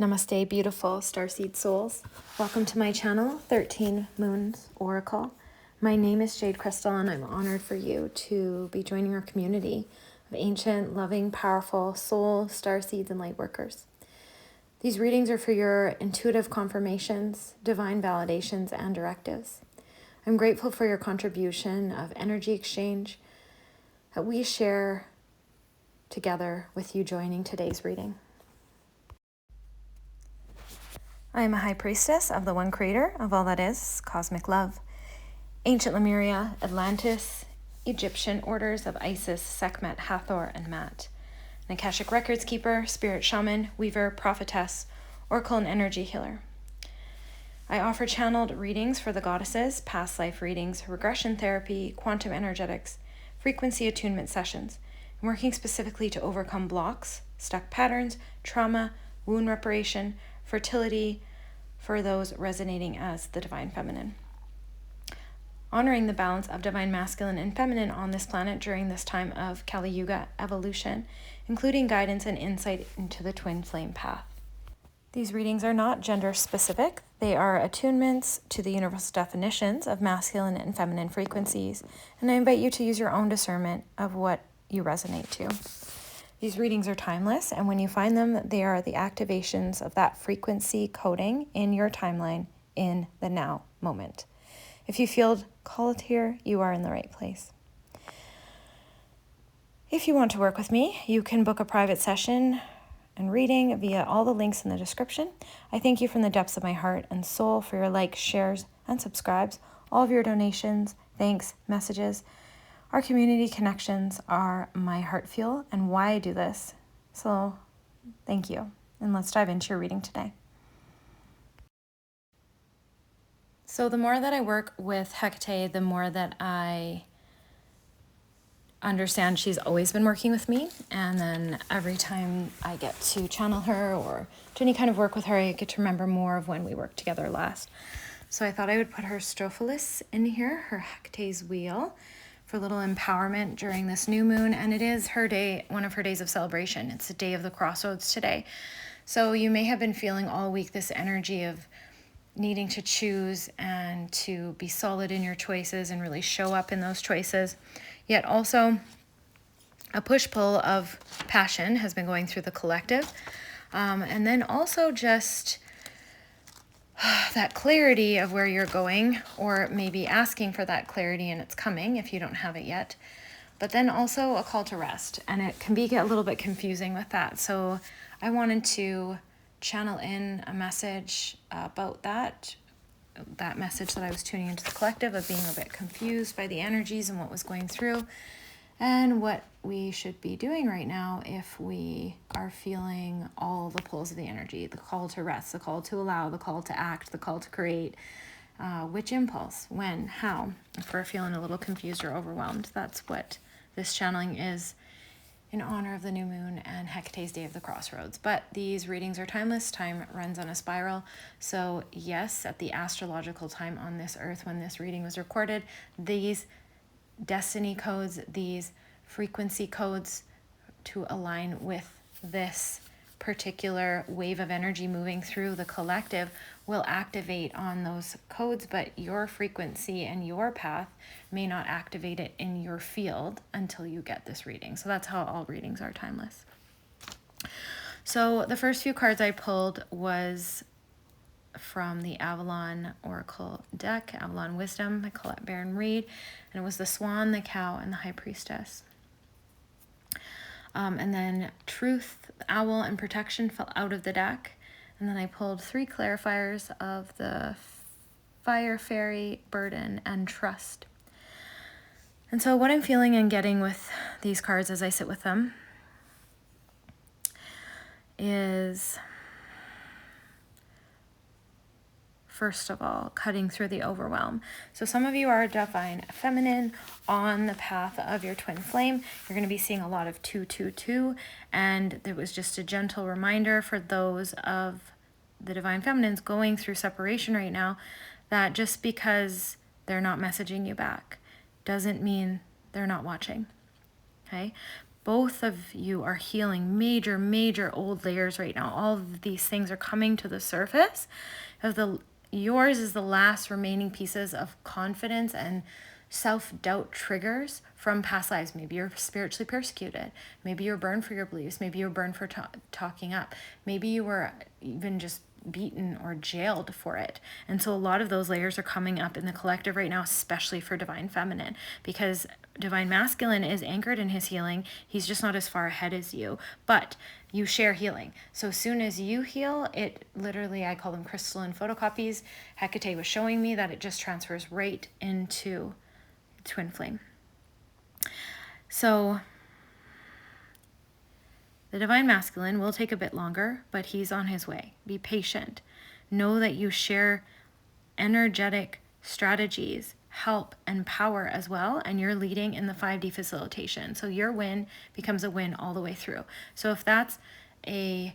Namaste, beautiful starseed souls. Welcome to my channel, 13 Moons Oracle. My name is Jade Crystal, and I'm honored for you to be joining our community of ancient, loving, powerful soul, starseeds, and light workers. These readings are for your intuitive confirmations, divine validations, and directives. I'm grateful for your contribution of energy exchange that we share together with you joining today's reading. I am a high priestess of the one creator of all that is, cosmic love. Ancient Lemuria, Atlantis, Egyptian orders of Isis, Sekhmet, Hathor, and Mat. An Akashic records keeper, spirit shaman, weaver, prophetess, oracle, and energy healer. I offer channeled readings for the goddesses, past life readings, regression therapy, quantum energetics, frequency attunement sessions. I'm working specifically to overcome blocks, stuck patterns, trauma, wound reparation, fertility for those resonating as the divine feminine. Honoring the balance of divine masculine and feminine on this planet during this time of Kali Yuga evolution, including guidance and insight into the twin flame path. These readings are not gender specific. They are attunements to the universal definitions of masculine and feminine frequencies, and I invite you to use your own discernment of what you resonate to. These readings are timeless, and when you find them, they are the activations of that frequency coding in your timeline in the now moment. If you feel called here, you are in the right place. If you want to work with me, you can book a private session and reading via all the links in the description. I thank you from the depths of my heart and soul for your likes, shares, and subscribes, all of your donations, thanks, messages. Our community connections are my heart fuel and why I do this. So thank you. And let's dive into your reading today. So the more that I work with Hekate, the more that I understand she's always been working with me. And then every time I get to channel her or do any kind of work with her, I get to remember more of when we worked together last. So I thought I would put her Strophalis in here, her Hecate's wheel, for a little empowerment during this new moon. And it is her day, one of her days of celebration. It's the day of the Crossroads today. So you may have been feeling all week this energy of needing to choose and to be solid in your choices and really show up in those choices. Yet also a push-pull of passion has been going through the collective. And then also just that clarity of where you're going, or maybe asking for that clarity and it's coming if you don't have it yet. But then also a call to rest, and it can get a little bit confusing with that. So I wanted to channel in a message about that message that I was tuning into the collective of being a bit confused by the energies and what was going through, and what we should be doing right now if we are feeling all the pulls of the energy, the call to rest, the call to allow, the call to act, the call to create, which impulse, when, how, if we're feeling a little confused or overwhelmed. That's what this channeling is in honor of the new moon and Hecate's day of the crossroads. But these readings are timeless. Time runs on a spiral. So yes, at the astrological time on this earth when this reading was recorded, these destiny codes, these frequency codes to align with this particular wave of energy moving through the collective will activate on those codes, but your frequency and your path may not activate it in your field until you get this reading. So that's how all readings are timeless. So the first few cards I pulled was from the Avalon Oracle deck, Avalon Wisdom by Colette Baron Reed, and it was the Swan, the Cow, and the High Priestess. And then Truth, the Owl, and Protection fell out of the deck. And then I pulled 3 clarifiers of the Fire, Fairy, Burden, and Trust. And so what I'm feeling and getting with these cards as I sit with them is, first of all, cutting through the overwhelm. So some of you are divine feminine on the path of your twin flame. You're going to be seeing a lot of 222, and there was just a gentle reminder for those of the divine feminines going through separation right now that just because they're not messaging you back doesn't mean they're not watching. Okay? Both of you are healing major old layers right now. All of these things are coming to the surface. Yours is the last remaining pieces of confidence and self-doubt triggers from past lives. Maybe you're spiritually persecuted. Maybe you're burned for your beliefs. Maybe you're burned for talking up. Maybe you were even just beaten or jailed for it. And so a lot of those layers are coming up in the collective right now, especially for Divine Feminine, because Divine Masculine is anchored in his healing. He's just not as far ahead as you, but you share healing. So as soon as you heal, it literally, I call them crystalline photocopies. Hekate was showing me that it just transfers right into twin flame. So the Divine Masculine will take a bit longer, but he's on his way. Be patient. Know that you share energetic strategies, help, and power as well, and you're leading in the 5D facilitation. So your win becomes a win all the way through. So if that's a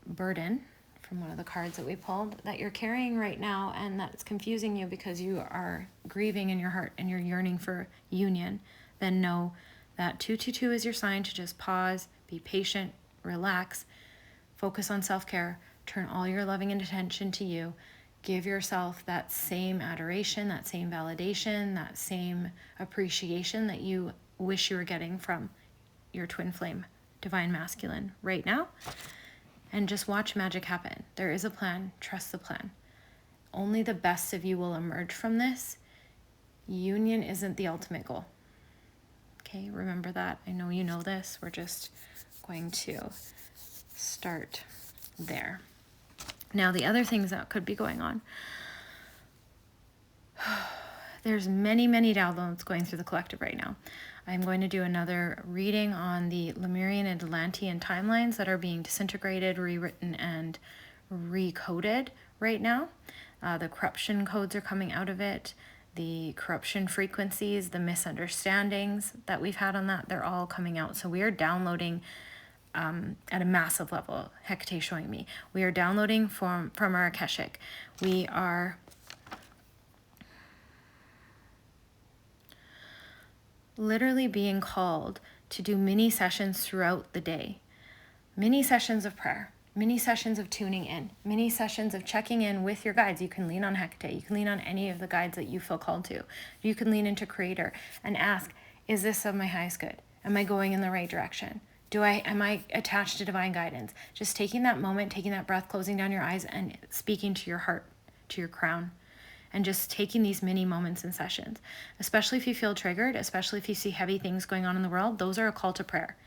burden from one of the cards that we pulled that you're carrying right now and that's confusing you because you are grieving in your heart and you're yearning for union, then know that 222 is your sign to just pause, be patient, relax, focus on self-care, turn all your loving and attention to you, give yourself that same adoration, that same validation, that same appreciation that you wish you were getting from your twin flame, Divine Masculine, right now. And just watch magic happen. There is a plan. Trust the plan. Only the best of you will emerge from this. Union isn't the ultimate goal. Okay, remember that. I know you know this. We're just going to start there. Now, the other things that could be going on. There's many downloads going through the collective right now. I'm going to do another reading on the Lemurian and Atlantean timelines that are being disintegrated, rewritten, and recoded right now. The corruption codes are coming out of it. The corruption frequencies, the misunderstandings that we've had on that, they're all coming out. So we are downloading at a massive level. Hekate showing me. We are downloading from our Akashic. We are literally being called to do mini sessions throughout the day. Mini sessions of prayer, mini sessions of tuning in, mini sessions of checking in with your guides. You can lean on Hekate. You can lean on any of the guides that you feel called to. You can lean into Creator and ask, is this of my highest good? Am I going in the right direction? Am I attached to divine guidance? Just taking that moment, taking that breath, closing down your eyes and speaking to your heart, to your crown. And just taking these mini moments and sessions, especially if you feel triggered, especially if you see heavy things going on in the world, those are a call to prayer.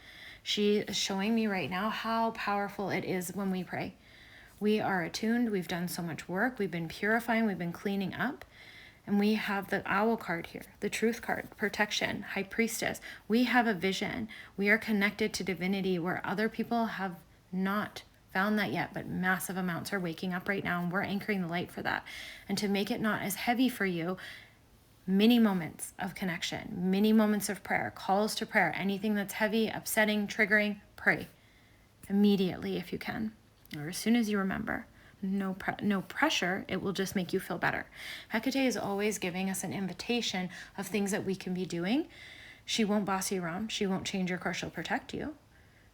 She is showing me right now how powerful it is when we pray. We are attuned. We've done so much work. We've been purifying. We've been cleaning up. And we have the owl card here, the truth card, protection, high priestess. We have a vision. We are connected to divinity where other people have not found that yet, but massive amounts are waking up right now, and we're anchoring the light for that. And to make it not as heavy for you, many moments of connection, many moments of prayer, calls to prayer, anything that's heavy, upsetting, triggering, pray immediately if you can, or as soon as you remember. No pressure, it will just make you feel better. Hekate is always giving us an invitation of things that we can be doing. She won't boss you around. She won't change your course. She'll protect you.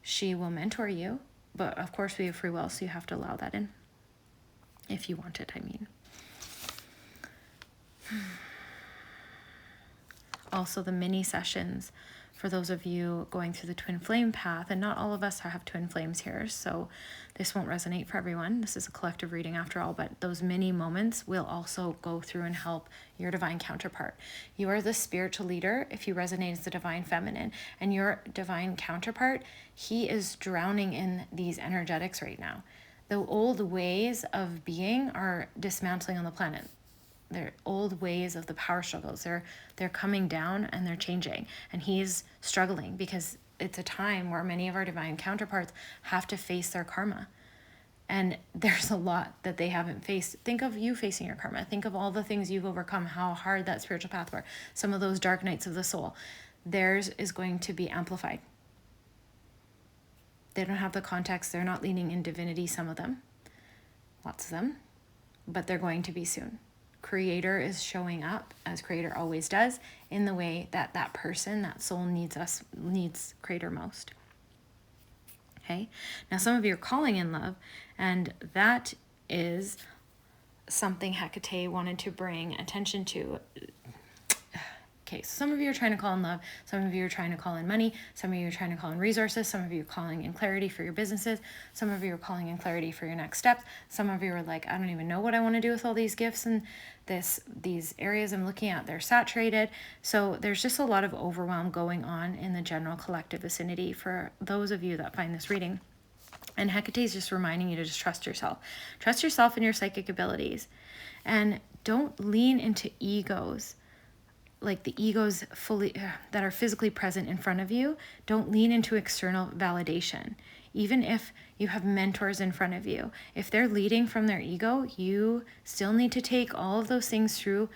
She will mentor you. But of course we have free will, so you have to allow that in. If you want it, I mean. Also the mini sessions for those of you going through the twin flame path, and not all of us have twin flames here, so this won't resonate for everyone. This is a collective reading after all, but those mini moments will also go through and help your divine counterpart. You are the spiritual leader if you resonate as the divine feminine, and your divine counterpart, he is drowning in these energetics right now. The old ways of being are dismantling on the planet. Their old ways of the power struggles, they're coming down and they're changing, and he's struggling because it's a time where many of our divine counterparts have to face their karma, and there's a lot that they haven't faced. Think of you facing your karma. Think of all the things you've overcome, how hard that spiritual path were, some of those dark nights of the soul. Theirs is going to be amplified. They don't have the context. They're not leaning in divinity, some of them, lots of them, but they're going to be soon. Creator is showing up, as Creator always does, in the way that that person, that soul needs Creator most. Okay? Now, some of you are calling in love, and that is something Hekate wanted to bring attention to. Okay, so some of you are trying to call in love, some of you are trying to call in money, some of you are trying to call in resources, some of you are calling in clarity for your businesses, some of you are calling in clarity for your next steps, some of you are like, I don't even know what I want to do with all these gifts and these areas I'm looking at, they're saturated. So there's just a lot of overwhelm going on in the general collective vicinity for those of you that find this reading. And Hekate is just reminding you to just trust yourself. Trust yourself and your psychic abilities. And don't lean into egos, like the egos fully that are physically present in front of you. Don't lean into external validation. Even if you have mentors in front of you, if they're leading from their ego, you still need to take all of those things through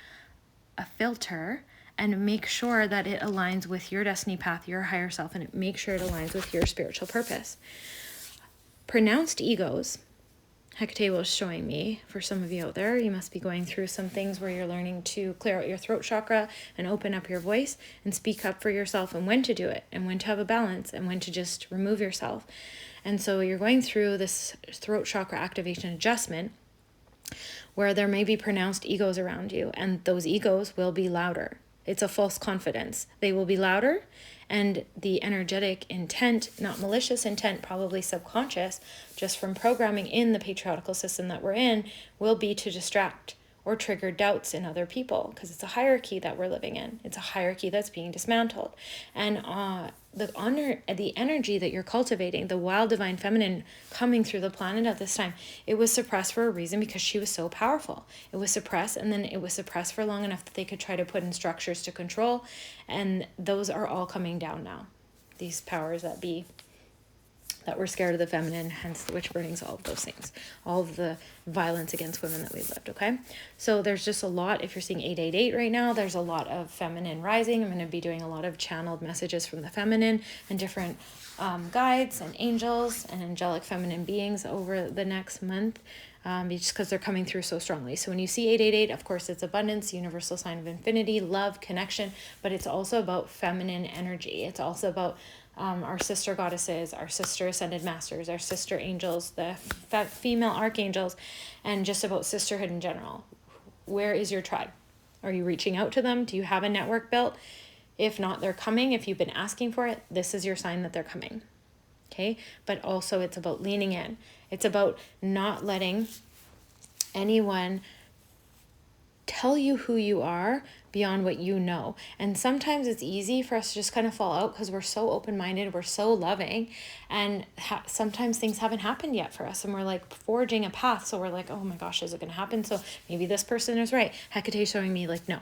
a filter and make sure that it aligns with your destiny path, your higher self, and make sure it aligns with your spiritual purpose. Pronounced egos, Hekate was showing me, for some of you out there, you must be going through some things where you're learning to clear out your throat chakra and open up your voice and speak up for yourself, and when to do it and when to have a balance and when to just remove yourself. And so you're going through this throat chakra activation adjustment where there may be pronounced egos around you, and those egos will be louder. It's a false confidence. They will be louder, and the energetic intent, not malicious intent, probably subconscious, just from programming in the patriarchal system that we're in, will be to distract or trigger doubts in other people, because it's a hierarchy that we're living in. It's a hierarchy that's being dismantled. And the energy that you're cultivating, the wild divine feminine coming through the planet at this time, it was suppressed for a reason, because she was so powerful. It was suppressed, and then it was suppressed for long enough that they could try to put in structures to control, and those are all coming down now. These powers that be, that we're scared of the feminine, hence the witch burnings, all of those things, all of the violence against women that we've lived, okay? So there's just a lot, if you're seeing 888 right now, there's a lot of feminine rising. I'm going to be doing a lot of channeled messages from the feminine and different guides and angels and angelic feminine beings over the next month, just because they're coming through so strongly. So when you see 888, of course, it's abundance, universal sign of infinity, love, connection, but it's also about feminine energy. It's also about our sister goddesses, our sister ascended masters, our sister angels, the female archangels, and just about sisterhood in general. Where is your tribe? Are you reaching out to them? Do you have a network built? If not, they're coming. If you've been asking for it, this is your sign that they're coming. Okay? But also it's about leaning in. It's about not letting anyone tell you who you are beyond what you know. And sometimes it's easy for us to just kind of fall out because we're so open-minded, we're so loving, and sometimes things haven't happened yet for us, and we're like forging a path, so we're like, oh my gosh, is it going to happen? So maybe this person is right. Hekate showing me like, no,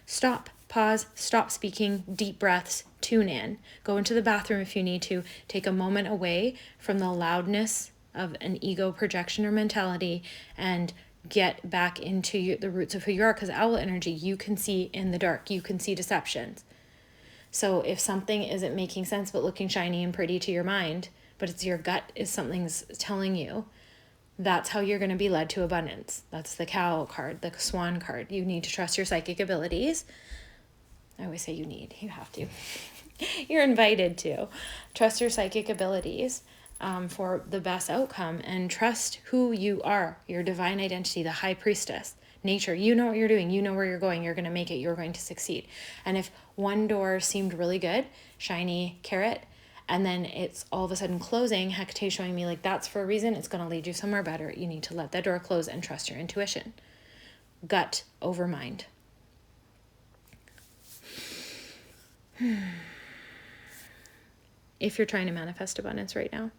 stop, pause, stop speaking, deep breaths, tune in, go into the bathroom if you need to, take a moment away from the loudness of an ego projection or mentality, and get back into the roots of who you are, because owl energy, you can see in the dark, you can see deceptions. So if something isn't making sense but looking shiny and pretty to your mind, but it's your gut is something's telling you, that's how you're going to be led to abundance. That's the cow card, the swan card. You need to trust your psychic abilities. I always say you have to. You're invited to trust your psychic abilities for the best outcome, and trust who you are, your divine identity, the high priestess, nature. You know what you're doing. You know where you're going. You're going to make it. You're going to succeed. And if one door seemed really good, shiny carrot, and then it's all of a sudden closing, Hekate showing me like that's for a reason. It's going to lead you somewhere better. You need to let that door close and trust your intuition. Gut over mind. If you're trying to manifest abundance right now,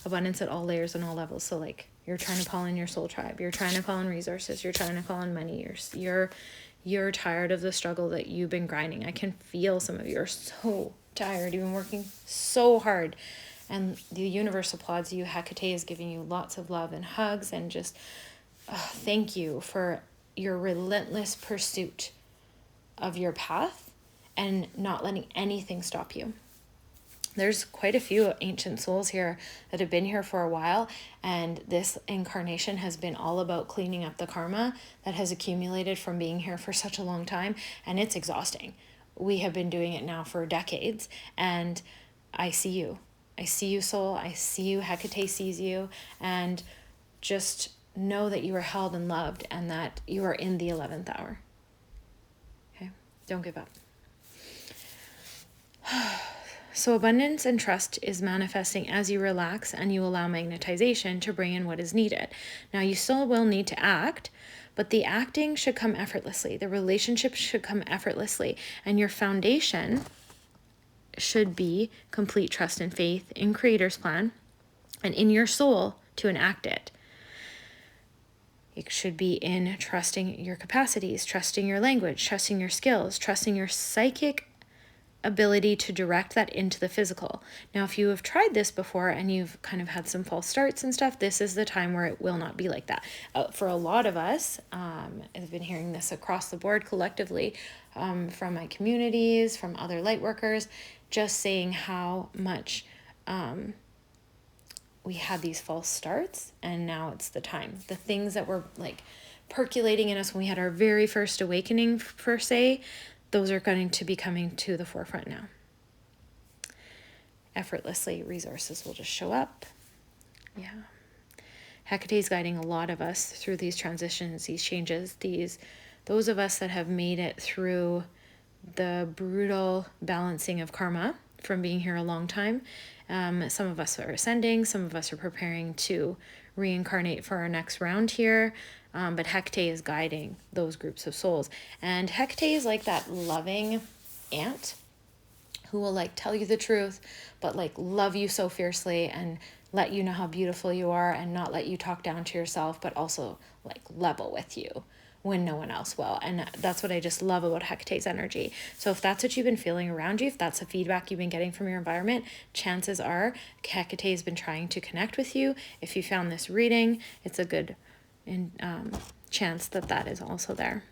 abundance at all layers and all levels. So like you're trying to call in your soul tribe, you're trying to call in resources, you're trying to call in money, you're tired of the struggle that you've been grinding. I can feel some of you are so tired. You've been working so hard, and the universe applauds you. Hekate is giving you lots of love and hugs, and just thank you for your relentless pursuit of your path and not letting anything stop you. There's quite a few ancient souls here that have been here for a while, and this incarnation has been all about cleaning up the karma that has accumulated from being here for such a long time, and it's exhausting. We have been doing it now for decades, and I see you. I see you, soul. I see you. Hekate sees you, and just know that you are held and loved, and that you are in the 11th hour. Okay? Don't give up. So abundance and trust is manifesting as you relax and you allow magnetization to bring in what is needed. Now, you still will need to act, but the acting should come effortlessly. The relationship should come effortlessly. And your foundation should be complete trust and faith in Creator's plan and in your soul to enact it. It should be in trusting your capacities, trusting your language, trusting your skills, trusting your psychic ability to direct that into the physical. Now, if you have tried this before and you've kind of had some false starts and stuff, this is the time where it will not be like that. For a lot of us, I've been hearing this across the board collectively, from my communities, from other light workers, just saying how much we had these false starts, and now it's the time. The things that were like percolating in us when we had our very first awakening, per se, those are going to be coming to the forefront now. Effortlessly, resources will just show up. Yeah. Hekate is guiding a lot of us through these transitions, these changes, those of us that have made it through the brutal balancing of karma from being here a long time. Some of us are ascending, some of us are preparing to reincarnate for our next round here. But Hekate is guiding those groups of souls. And Hekate is like that loving aunt who will like tell you the truth, but like love you so fiercely and let you know how beautiful you are and not let you talk down to yourself, but also like level with you when no one else will. And that's what I just love about Hekate's energy. So if that's what you've been feeling around you, if that's the feedback you've been getting from your environment, chances are Hekate has been trying to connect with you. If you found this reading, it's a good chance that is also there.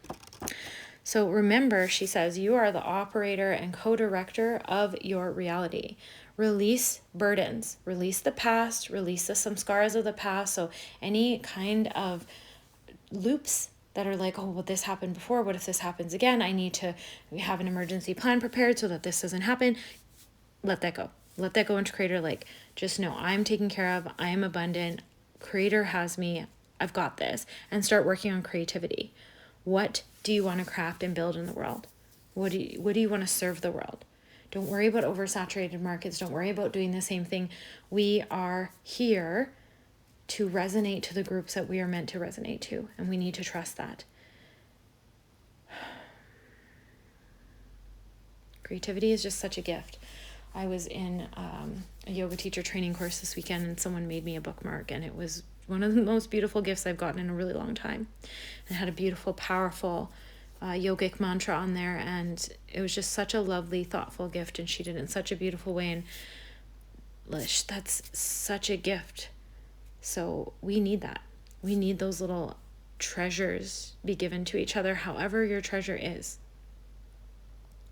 So remember, she says, you are the operator and co-director of your reality. Release burdens, release the past, release some scars of the past. So any kind of loops that are like, oh, well, this happened before. What if this happens again? I need to have an emergency plan prepared so that this doesn't happen. Let that go. Let that go into Creator. Like, just know I'm taken care of. I am abundant. Creator has me. I've got this. And start working on creativity. What do you want to craft and build in the world? What do you want to serve the world? Don't worry about oversaturated markets. Don't worry about doing the same thing. We are here to resonate to the groups that we are meant to resonate to. And we need to trust that. Creativity is just such a gift. I was in a yoga teacher training course this weekend, and someone made me a bookmark, and it was one of the most beautiful gifts I've gotten in a really long time. It had a beautiful, powerful yogic mantra on there, and it was just such a lovely, thoughtful gift, and she did it in such a beautiful way, and that's such a gift. So we need that. We need those little treasures be given to each other, however your treasure is.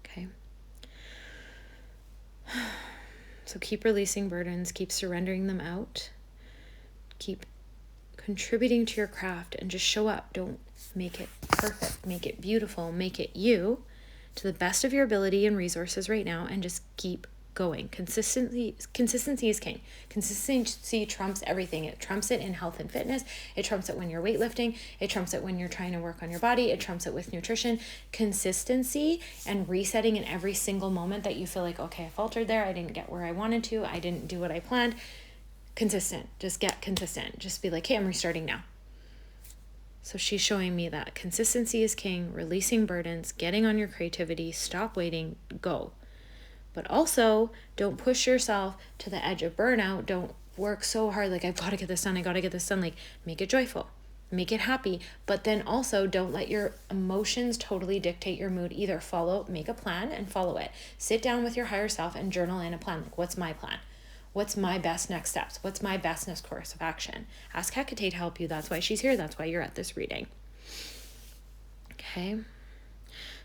Okay? So keep releasing burdens, keep surrendering them out, keep contributing to your craft, and just show up. Don't make it perfect, make it beautiful, make it you to the best of your ability and resources right now, and just keep going. Consistency is king. Consistency trumps everything. It trumps it in health and fitness. It trumps it when you're weightlifting. It trumps it when you're trying to work on your body. It trumps it with nutrition. Consistency and resetting in every single moment that you feel like, okay, I faltered there. I didn't get where I wanted to. I didn't do what I planned. Consistent. Just get consistent. Just be like, hey, I'm restarting now. So she's showing me that consistency is king, releasing burdens, getting on your creativity, stop waiting, go. But also, don't push yourself to the edge of burnout. Don't work so hard, like, I've got to get this done, I got to get this done. Like, make it joyful, make it happy. But then also, don't let your emotions totally dictate your mood either. Make a plan and follow it. Sit down with your higher self and journal in a plan. Like, what's my plan? What's my best next steps? What's my best next course of action? Ask Hekate to help you. That's why she's here. That's why you're at this reading. Okay.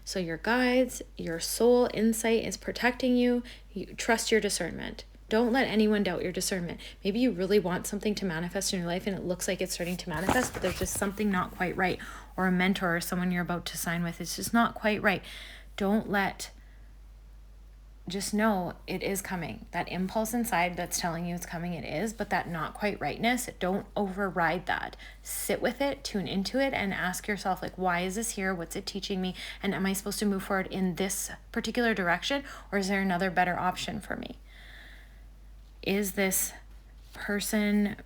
So your guides, your soul insight is protecting you. You trust your discernment. Don't let anyone doubt your discernment. Maybe you really want something to manifest in your life and it looks like it's starting to manifest, but there's just something not quite right. Or a mentor or someone you're about to sign with, it's just not quite right. Just know it is coming. That impulse inside that's telling you it's coming, it is, but that not quite rightness, don't override that. Sit with it, tune into it, and ask yourself, like, why is this here? What's it teaching me? And am I supposed to move forward in this particular direction, or is there another better option for me? Is this person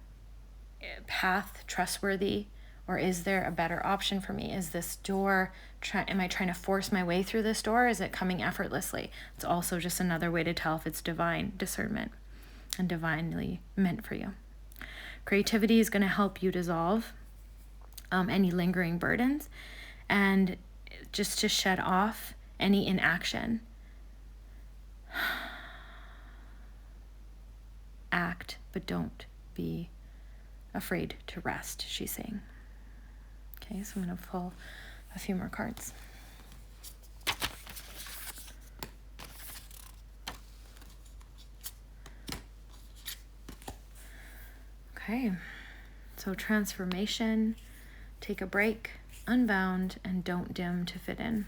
path trustworthy, or is there a better option for me? Is this door, am I trying to force my way through this door? Is it coming effortlessly? It's also just another way to tell if it's divine discernment and divinely meant for you. Creativity is going to help you dissolve any lingering burdens and just to shed off any inaction. Act, but don't be afraid to rest, she's saying. Okay, so I'm going to pull a few more cards. Okay, so transformation, take a break, unbound, and don't dim to fit in.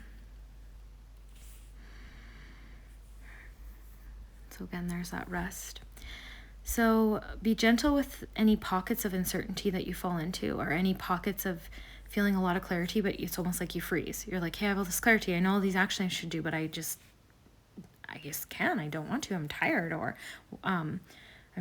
So again, there's that rest. So be gentle with any pockets of uncertainty that you fall into, or any pockets of feeling a lot of clarity, but it's almost like you freeze. You're like, hey, I have all this clarity. I know all these actions I should do, but I just I don't want to. I'm tired, or I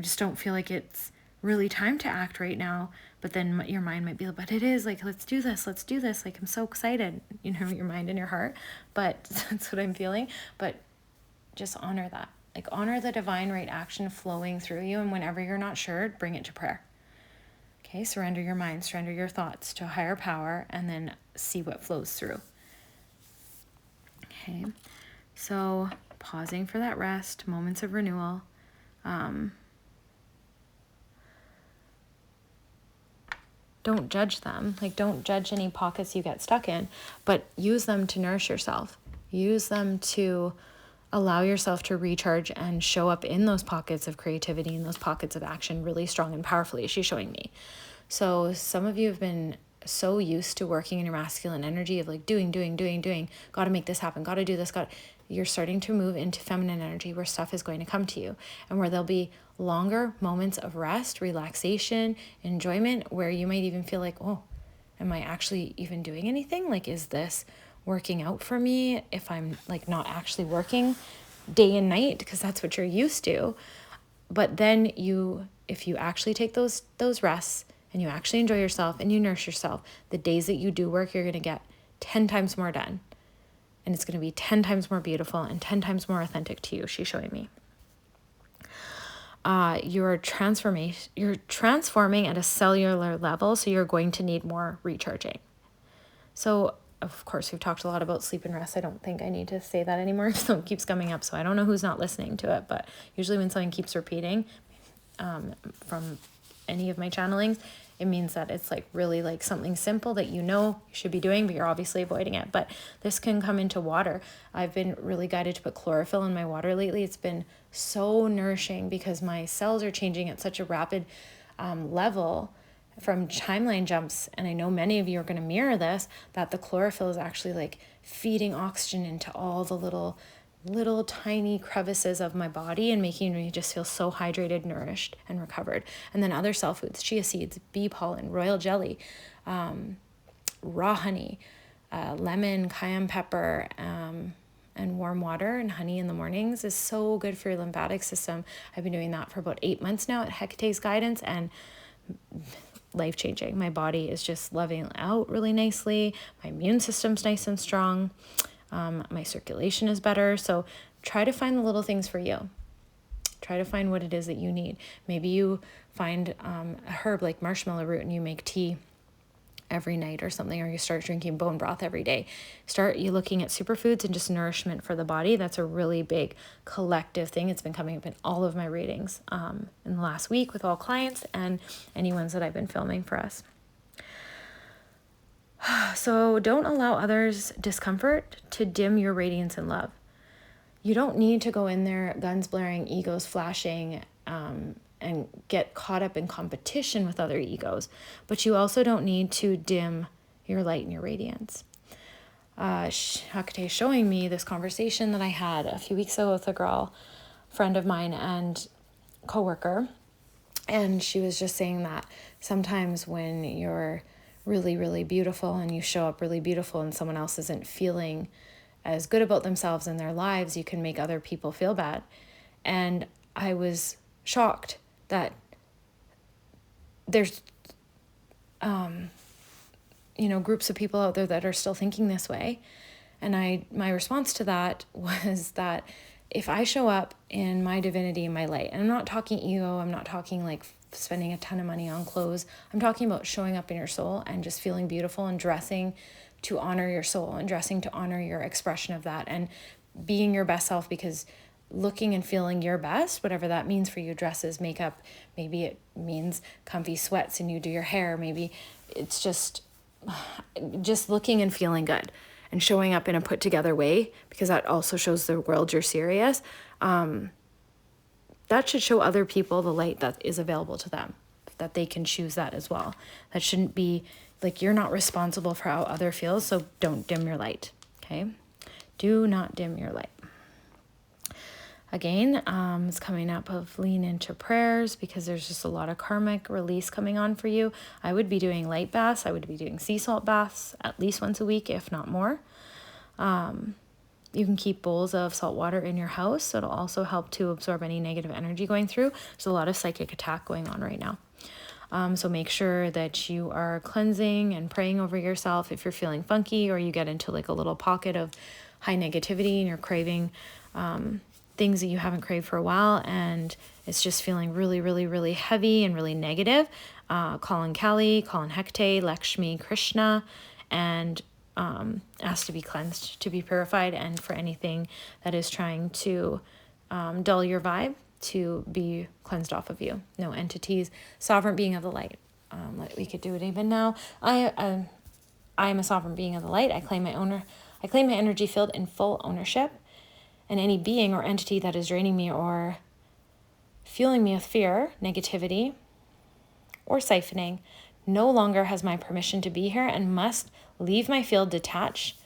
just don't feel like it's really time to act right now. But then your mind might be like, but it is, like, let's do this. Like, I'm so excited, your mind and your heart, but that's what I'm feeling. But just honor that. Like, honor the divine right action flowing through you. And whenever you're not sure, bring it to prayer. Okay, surrender your mind, surrender your thoughts to a higher power, and then see what flows through. Okay, so pausing for that rest, moments of renewal. Don't judge them. Like, don't judge any pockets you get stuck in, but use them to nourish yourself. Use them to allow yourself to recharge and show up in those pockets of creativity and those pockets of action really strong and powerfully, she's showing me. So some of you have been so used to working in your masculine energy of like doing, got to make this happen, got to do this, you're starting to move into feminine energy where stuff is going to come to you, and where there'll be longer moments of rest, relaxation, enjoyment, where you might even feel like, oh, am I actually even doing anything? Like, is this working out for me if I'm like not actually working day and night, because that's what you're used to? But then if you actually take those rests and you actually enjoy yourself and you nourish yourself, the days that you do work, you're going to get 10 times more done, and it's going to be 10 times more beautiful and 10 times more authentic to you, she's showing me. You're transforming at a cellular level, so you're going to need more recharging. So of course, we've talked a lot about sleep and rest. I don't think I need to say that anymore. Something keeps coming up, so I don't know who's not listening to it, but usually when something keeps repeating from any of my channelings, it means that it's like really like something simple that you should be doing, but you're obviously avoiding it. But this can come into water. I've been really guided to put chlorophyll in my water lately. It's been so nourishing because my cells are changing at such a rapid level from timeline jumps, and I know many of you are going to mirror this, that the chlorophyll is actually like feeding oxygen into all the little tiny crevices of my body and making me just feel so hydrated, nourished, and recovered. And then other cell foods, chia seeds, bee pollen, royal jelly, raw honey, lemon, cayenne pepper, and warm water and honey in the mornings is so good for your lymphatic system. I've been doing that for about 8 months now at Hekate's guidance, and life-changing. My body is just leveling out really nicely. My immune system's nice and strong. My circulation is better. So try to find the little things for you. Try to find what it is that you need. Maybe you find a herb like marshmallow root and you make tea every night or something, or you start drinking bone broth every day. Start you looking at superfoods and just nourishment for the body. That's a really big collective thing. It's been coming up in all of my readings in the last week with all clients and any ones that I've been filming for us. So don't allow others' discomfort to dim your radiance and love. You don't need to go in there, guns blaring, egos flashing, and get caught up in competition with other egos. But you also don't need to dim your light and your radiance. Hekate is showing me this conversation that I had a few weeks ago with a girl, friend of mine and coworker. And she was just saying that sometimes when you're really, really beautiful and you show up really beautiful and someone else isn't feeling as good about themselves in their lives, you can make other people feel bad. And I was shocked that there's, groups of people out there that are still thinking this way. And my response to that was that if I show up in my divinity and my light, and I'm not talking ego, I'm not talking like spending a ton of money on clothes, I'm talking about showing up in your soul and just feeling beautiful and dressing to honor your soul and dressing to honor your expression of that and being your best self, because looking and feeling your best, whatever that means for you, dresses, makeup, maybe it means comfy sweats and you do your hair, maybe it's just looking and feeling good and showing up in a put together way, because that also shows the world you're serious. That should show other people the light that is available to them, that they can choose that as well. That shouldn't be like, you're not responsible for how other feels, so don't dim your light, okay? Do not dim your light. Again, it's coming up of lean into prayers, because there's just a lot of karmic release coming on for you. I would be doing light baths. I would be doing sea salt baths at least once a week, if not more. You can keep bowls of salt water in your house. So it'll also help to absorb any negative energy going through. There's a lot of psychic attack going on right now. So make sure that you are cleansing and praying over yourself if you're feeling funky or you get into like a little pocket of high negativity and you're craving things that you haven't craved for a while, and it's just feeling really, really, really heavy and really negative. Call in Kali, call in Hekate, Lakshmi, Krishna, and ask to be cleansed, to be purified, and for anything that is trying to dull your vibe to be cleansed off of you. No entities, sovereign being of the light. We could do it even now. I am a sovereign being of the light. I claim my energy field in full ownership. And any being or entity that is draining me or fueling me with fear, negativity, or siphoning no longer has my permission to be here and must leave my field detached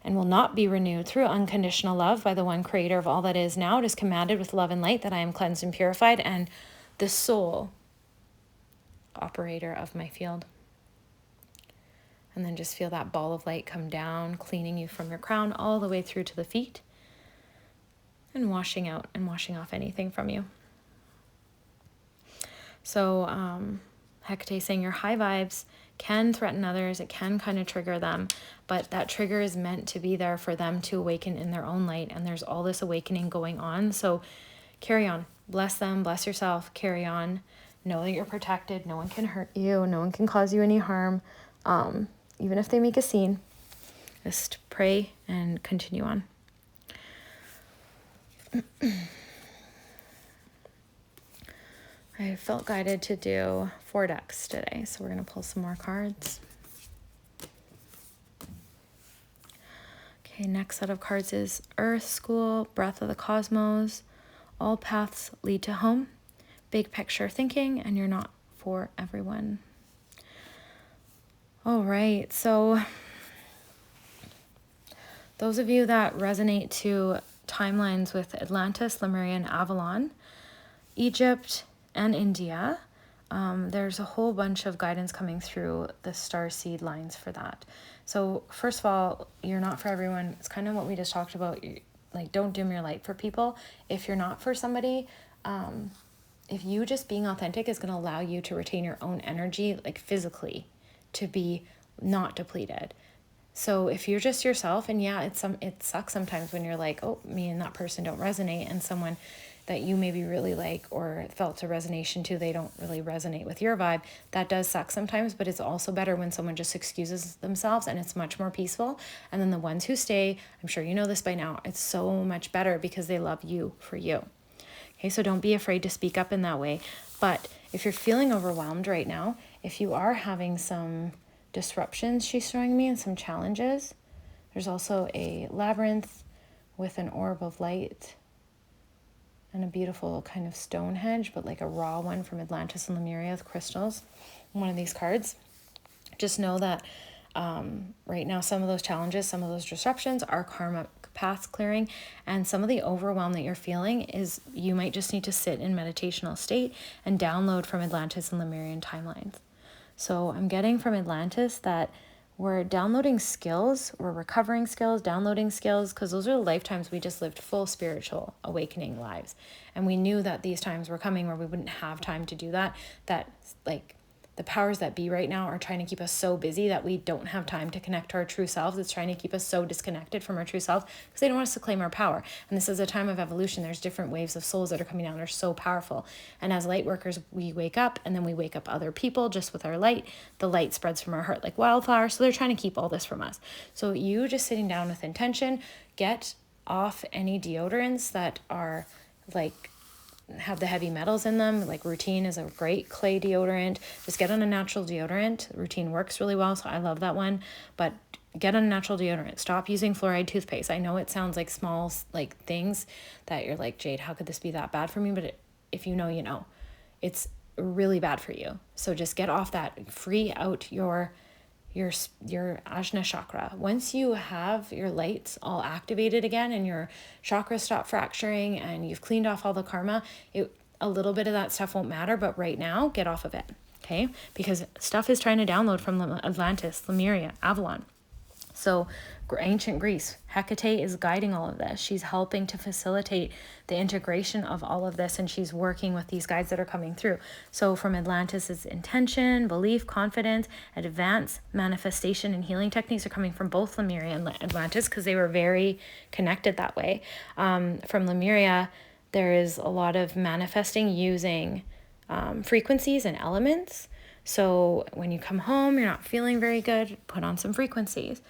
and will not be renewed through unconditional love by the one creator of all that is now. It is commanded with love and light that I am cleansed and purified and the sole operator of my field. And then just feel that ball of light come down, cleaning you from your crown all the way through to the feet, and washing out and washing off anything from you. So Hekate saying your high vibes can threaten others. It can kind of trigger them, but that trigger is meant to be there for them to awaken in their own light. And there's all this awakening going on. So carry on. Bless them. Bless yourself. Carry on. Know that you're protected. No one can hurt you. No one can cause you any harm. Even if they make a scene, just pray and continue on. I felt guided to do 4 decks today, so we're going to pull some more cards. Okay, next set of cards is Earth, School, Breath of the Cosmos, All Paths Lead to Home, Big Picture Thinking, and You're Not for Everyone. All right, so those of you that resonate to timelines with Atlantis, Lemuria, and Avalon, Egypt, and India, there's a whole bunch of guidance coming through the star seed lines for that. So first of all, you're not for everyone. It's kind of what we just talked about. Like, don't dim your light for people. If you're not for somebody, if you just being authentic is going to allow you to retain your own energy, like physically, to be not depleted. So if you're just yourself, and yeah, it sucks sometimes when you're like, oh, me and that person don't resonate, and someone that you maybe really like or felt a resonation to, they don't really resonate with your vibe. That does suck sometimes, but it's also better when someone just excuses themselves, and it's much more peaceful. And then the ones who stay, I'm sure you know this by now, it's so much better because they love you for you. Okay, so don't be afraid to speak up in that way. But if you're feeling overwhelmed right now, if you are having some disruptions she's showing me and some challenges. There's also a labyrinth with an orb of light and a beautiful kind of stone hedge, but like a raw one from Atlantis and Lemuria with crystals. One of these cards. Just know that right now some of those challenges, some of those disruptions are karma paths clearing, and some of the overwhelm that you're feeling is you might just need to sit in meditational state and download from Atlantis and Lemurian timelines. So I'm getting from Atlantis that we're downloading skills, we're recovering skills, downloading skills, because those are the lifetimes we just lived full spiritual awakening lives. And we knew that these times were coming where we wouldn't have time to do that, like the powers that be right now are trying to keep us so busy that we don't have time to connect to our true selves. It's trying to keep us so disconnected from our true self because they don't want us to claim our power. And this is a time of evolution. There's different waves of souls that are coming down. They're so powerful. And as light workers, we wake up and then we wake up other people just with our light. The light spreads from our heart like wildfire. So they're trying to keep all this from us. So you just sitting down with intention, get off any deodorants that are like have the heavy metals in them. Like Routine is a great clay deodorant. Just get on a natural deodorant. Routine works really well, so I love that one. But get on a natural deodorant. Stop using fluoride toothpaste. I know it sounds like small like things that you're like, Jade, how could this be that bad for me? But if you know, you know. It's really bad for you. So just get off that. Free out your Ajna chakra. Once you have your lights all activated again and your chakras stop fracturing and you've cleaned off all the karma, a little bit of that stuff won't matter, but right now, get off of it, okay? Because stuff is trying to download from Atlantis, Lemuria, Avalon. So ancient Greece, Hekate is guiding all of this. She's helping to facilitate the integration of all of this, and she's working with these guides that are coming through. So from Atlantis, it's intention, belief, confidence, advanced manifestation, and healing techniques are coming from both Lemuria and Atlantis because they were very connected that way. From Lemuria, there is a lot of manifesting using frequencies and elements. So when you come home, you're not feeling very good, put on some frequencies.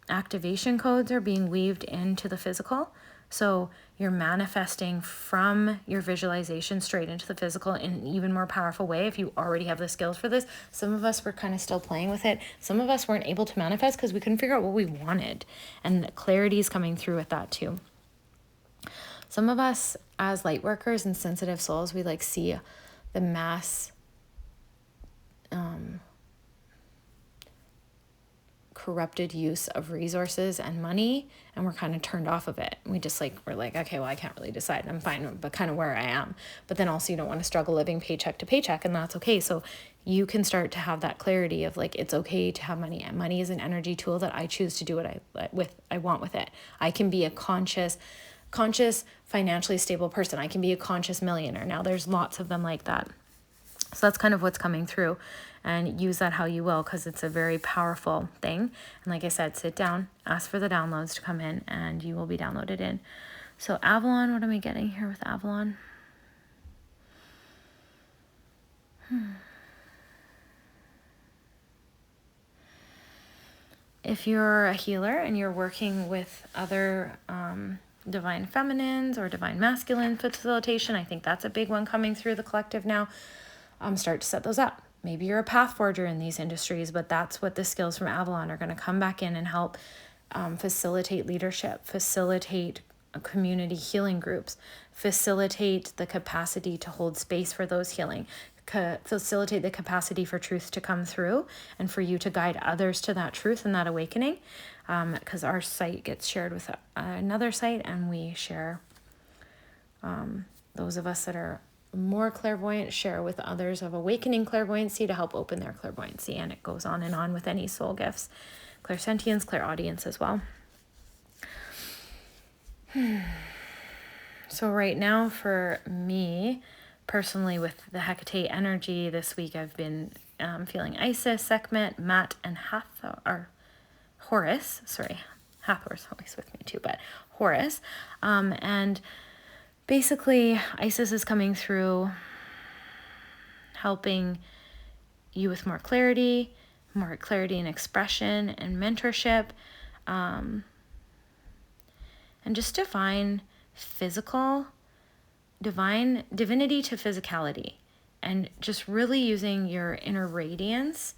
Activation codes are being weaved into the physical. So you're manifesting from your visualization straight into the physical in an even more powerful way if you already have the skills for this. Some of us were kind of still playing with it. Some of us weren't able to manifest because we couldn't figure out what we wanted. And clarity is coming through with that too. Some of us as light workers and sensitive souls, we like see the mass corrupted use of resources and money, and we're kind of turned off of it. We're like, okay, well, I can't really decide. I'm fine, but kind of where I am. But then also you don't want to struggle living paycheck to paycheck, and that's okay. So you can start to have that clarity of like, it's okay to have money. And money is an energy tool that I choose to do what I want with it. I can be a conscious, financially stable person. I can be a conscious millionaire. Now there's lots of them like that. So that's kind of what's coming through, and use that how you will, because it's a very powerful thing. And like I said, sit down, ask for the downloads to come in, and you will be downloaded in. So Avalon, what am I getting here with Avalon? If you're a healer and you're working with other divine feminines or divine masculine facilitation, I think that's a big one coming through the collective now. Start to set those up. Maybe you're a path forger in these industries, but that's what the skills from Avalon are going to come back in and help facilitate leadership, facilitate community healing groups, facilitate the capacity to hold space for those healing, facilitate the capacity for truth to come through and for you to guide others to that truth and that awakening, because our site gets shared with another site, and we share, those of us that are more clairvoyant share with others of awakening clairvoyancy to help open their clairvoyancy, and it goes on and on with any soul gifts, clairsentience, clairaudience as well. So right now for me personally with the Hekate energy this week, I've been feeling Isis, Sekhmet, Mat, and Horus. Sorry, Hathor's always with me too, but Horus, and basically, Isis is coming through, helping you with more clarity and expression and mentorship, and just divinity to physicality, and just really using your inner radiance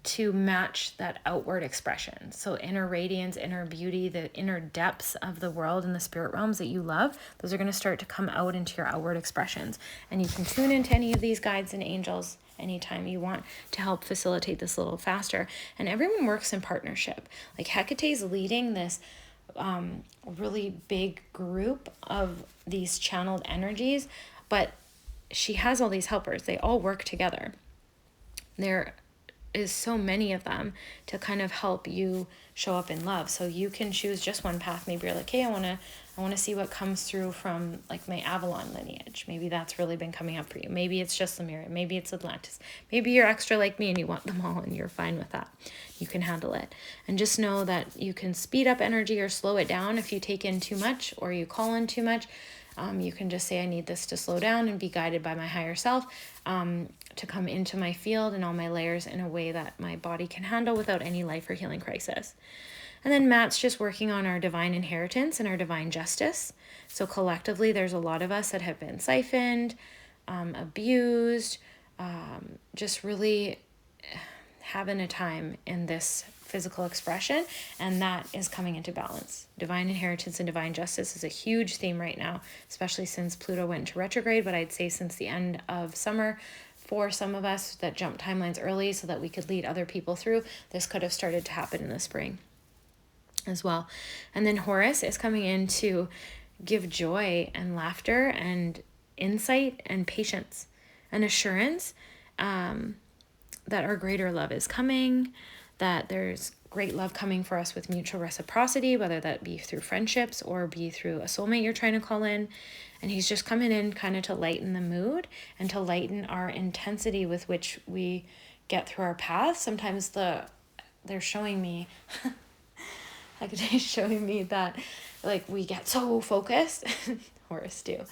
to match that outward expression. So inner radiance, inner beauty, the inner depths of the world and the spirit realms that you love, those are going to start to come out into your outward expressions. And you can tune into any of these guides and angels anytime you want to help facilitate this a little faster. And everyone works in partnership. Like Hecate's leading this really big group of these channeled energies, but she has all these helpers. They all work together. There is so many of them to kind of help you show up in love. So you can choose just one path. Maybe you're like, hey, I want to see what comes through from like my Avalon lineage. Maybe that's really been coming up for you. Maybe it's just Lemuria. Maybe it's Atlantis. Maybe you're extra like me and you want them all and you're fine with that. You can handle it. And just know that you can speed up energy or slow it down if you take in too much or you call in too much. You can just say, I need this to slow down and be guided by my higher self to come into my field and all my layers in a way that my body can handle without any life or healing crisis. And then Matt's just working on our divine inheritance and our divine justice. So collectively, there's a lot of us that have been siphoned, abused, just really having a time in this physical expression, and that is coming into balance. Divine inheritance and divine justice is a huge theme right now, especially since Pluto went into retrograde, but I'd say since the end of summer, for some of us that jumped timelines early so that we could lead other people through, this could have started to happen in the spring as well. And then Horus is coming in to give joy and laughter and insight and patience and assurance that our greater love is coming, that there's great love coming for us with mutual reciprocity, whether that be through friendships or be through a soulmate you're trying to call in. And he's just coming in kind of to lighten the mood and to lighten our intensity with which we get through our path. Sometimes they're showing me, Hecate's showing me that like we get so focused, Horus too.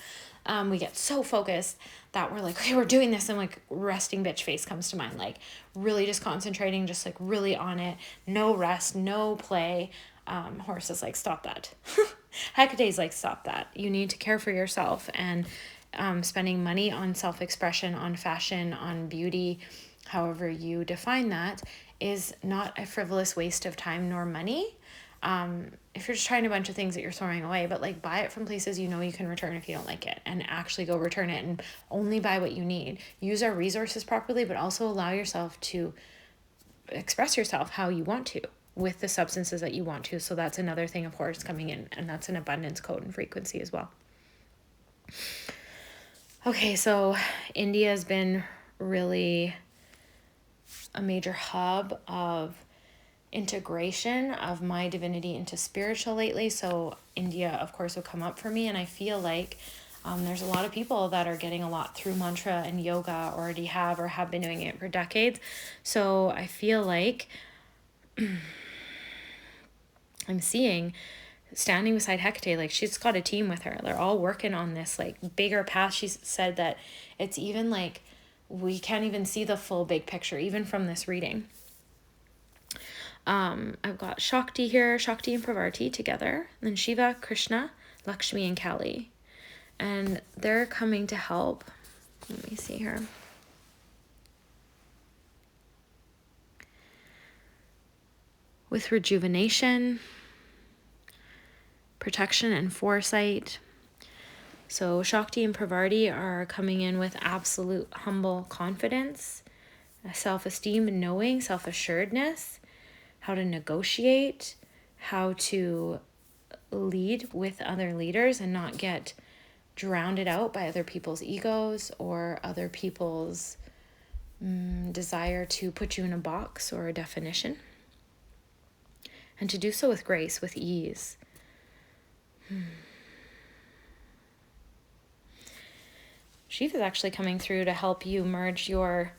We get so focused that we're like, okay, we're doing this, and like resting bitch face comes to mind, like really just concentrating, just like really on it, no rest, no play. Horus is like, stop that. Hecate's like, stop that. You need to care for yourself, and spending money on self-expression, on fashion, on beauty, however you define that, is not a frivolous waste of time nor money. If you're just trying a bunch of things that you're throwing away, but like buy it from places you know you can return if you don't like it, and actually go return it and only buy what you need. Use our resources properly, but also allow yourself to express yourself how you want to with the substances that you want to. So that's another thing of Horus coming in, and that's an abundance code and frequency as well. Okay, so India has been really a major hub of integration of my divinity into spiritual lately. So India, of course, will come up for me, and I feel like there's a lot of people that are getting a lot through mantra and yoga, already have or have been doing it for decades. So I feel like I'm seeing standing beside Hekate, like she's got a team with her. They're all working on this like bigger path. She said that it's even like we can't even see the full big picture, even from this reading. I've got Shakti here, Shakti and Pravarti together, and then Shiva, Krishna, Lakshmi, and Kali. And they're coming to help. Let me see here. With rejuvenation, protection, and foresight. So Shakti and Pravarti are coming in with absolute humble confidence, self-esteem, knowing, self-assuredness, how to negotiate, how to lead with other leaders and not get drowned out by other people's egos or other people's desire to put you in a box or a definition. And to do so with grace, with ease. Shiva is actually coming through to help you merge your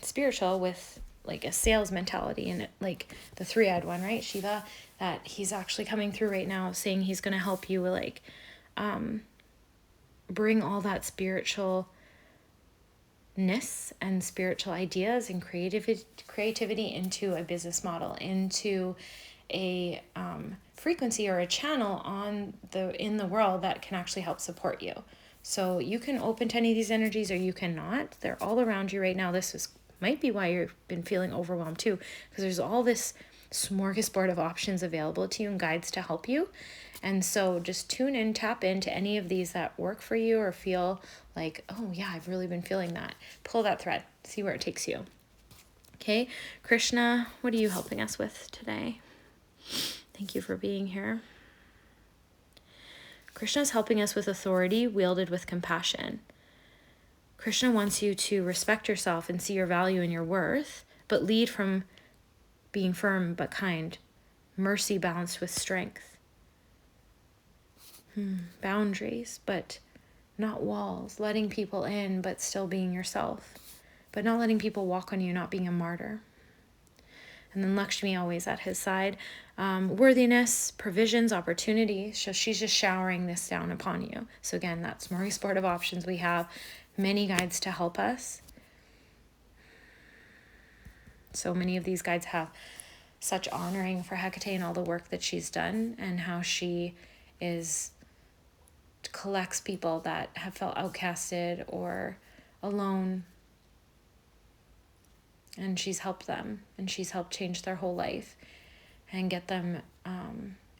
spiritual with like a sales mentality, and like the three-eyed one, right? Shiva, that he's actually coming through right now saying he's going to help you like bring all that spiritualness and spiritual ideas and creativity into a business model, into a frequency or a channel in the world that can actually help support you. So you can open to any of these energies or you cannot. They're all around you right now. This is might be why you've been feeling overwhelmed too, because there's all this smorgasbord of options available to you and guides to help you. And so just tune in, tap into any of these that work for you or feel like, oh yeah, I've really been feeling that. Pull that thread, see where it takes you. Okay, Krishna, what are you helping us with today? Thank you for being here. Krishna is helping us with authority wielded with compassion. Krishna wants you to respect yourself and see your value and your worth, but lead from being firm but kind, mercy balanced with strength. Boundaries, but not walls, letting people in, but still being yourself, but not letting people walk on you, not being a martyr. And then Lakshmi always at his side. Worthiness, provisions, opportunities. So she's just showering this down upon you. So again, that's smorgasbord of options. We have many guides to help us. So many of these guides have such honoring for Hekate and all the work that she's done and how she collects people that have felt outcasted or alone. And she's helped them, and she's helped change their whole life and get them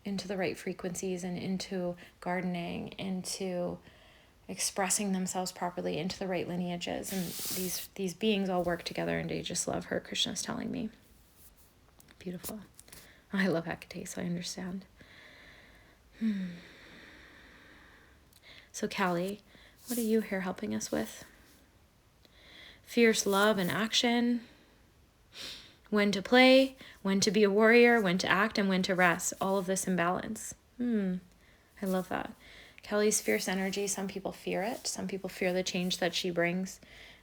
into the right frequencies and into gardening, into expressing themselves properly, into the right lineages. And these beings all work together, and they just love her, Krishna's telling me. Beautiful. I love Hekate, so I understand. So Callie, what are you here helping us with? Fierce love and action. When to play, when to be a warrior, when to act, and when to rest. All of this in balance. I love that. Kelly's fierce energy, some people fear it. Some people fear the change that she brings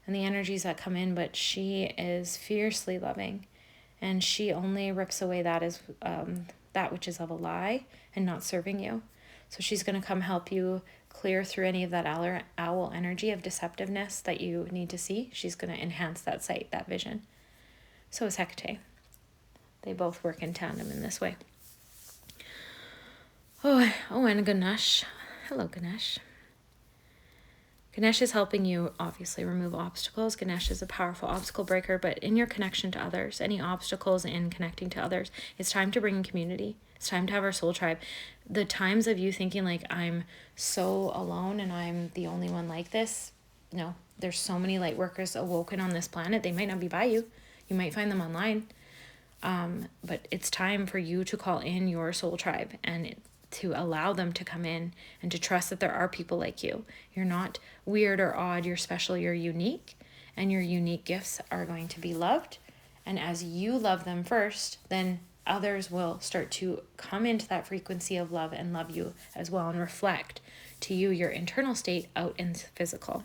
and the energies that come in, but she is fiercely loving. And she only rips away that which is of a lie and not serving you. So she's going to come help you clear through any of that owl energy of deceptiveness that you need to see. She's going to enhance that sight, that vision. So is Hekate. They both work in tandem in this way. Oh, and Ganesh. Hello, Ganesh. Ganesh is helping you obviously remove obstacles. Ganesh is a powerful obstacle breaker, but in your connection to others, any obstacles in connecting to others, it's time to bring in community. It's time to have our soul tribe. The times of you thinking like, I'm so alone and I'm the only one like this. No, there's so many light workers awoken on this planet. They might not be by you. You might find them online. But it's time for you to call in your soul tribe and to allow them to come in and to trust that there are people like you. You're not weird or odd. You're special. You're unique. And your unique gifts are going to be loved. And as you love them first, then others will start to come into that frequency of love and love you as well and reflect to you your internal state out in physical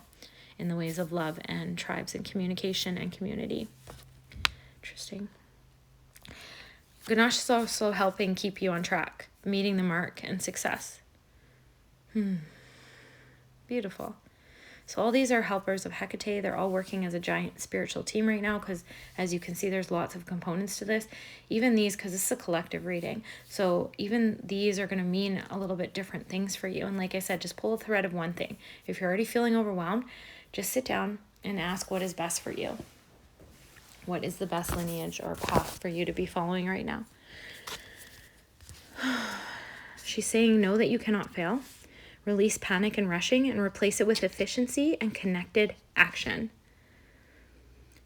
in the ways of love and tribes and communication and community. Interesting. Ganesh is also helping keep you on track, meeting the mark and success. Beautiful. So all these are helpers of Hekate. They're all working as a giant spiritual team right now because, as you can see, there's lots of components to this. Even these, because this is a collective reading. So even these are going to mean a little bit different things for you. And like I said, just pull a thread of one thing. If you're already feeling overwhelmed, just sit down and ask what is best for you. What is the best lineage or path for you to be following right now? She's saying, know that you cannot fail. Release panic and rushing and replace it with efficiency and connected action.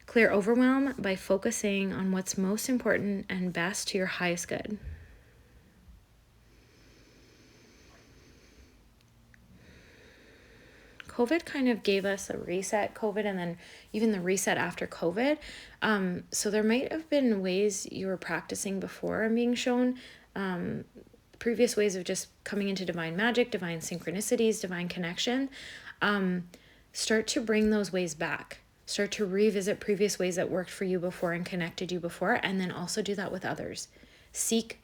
Clear overwhelm by focusing on what's most important and best to your highest good. COVID kind of gave us a reset, COVID, and then even the reset after COVID. So there might have been ways you were practicing before and being shown, previous ways of just coming into divine magic, divine synchronicities, divine connection. Start to bring those ways back. Start to revisit previous ways that worked for you before and connected you before, and then also do that with others. Seek,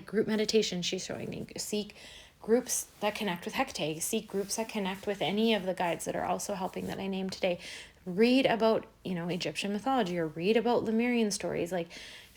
group meditation, she's showing me. Seek groups that connect with Hekate. Seek groups that connect with any of the guides that are also helping that I named today. Read about, Egyptian mythology or read about Lemurian stories.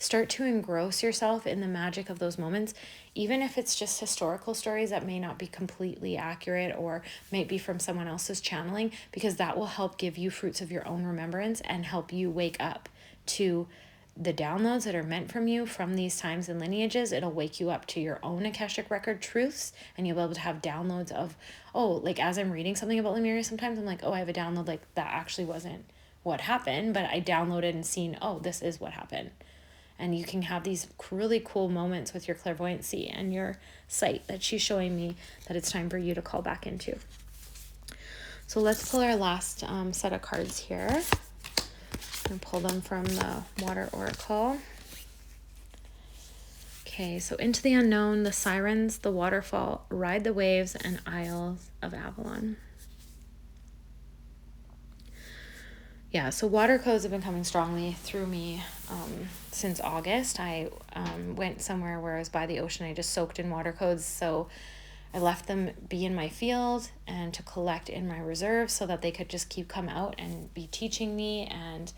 start to engross yourself in the magic of those moments, even if it's just historical stories that may not be completely accurate or might be from someone else's channeling, because that will help give you fruits of your own remembrance and help you wake up to the downloads that are meant from you from these times and lineages. It'll wake you up to your own Akashic record truths, and you'll be able to have downloads of, oh, like as I'm reading something about Lemuria, sometimes I'm like, oh, I have a download, like that actually wasn't what happened, but I downloaded and seen, oh, this is what happened. And you can have these really cool moments with your clairvoyancy and your sight that she's showing me that it's time for you to call back into. So let's pull our last set of cards here. And pull them from the Water Oracle. Okay, so into the unknown, the sirens, the waterfall, ride the waves, and Isles of Avalon. Yeah, so water codes have been coming strongly through me since August. I went somewhere where I was by the ocean. I just soaked in water codes, so I left them be in my field and to collect in my reserves so that they could just keep come out and be teaching me and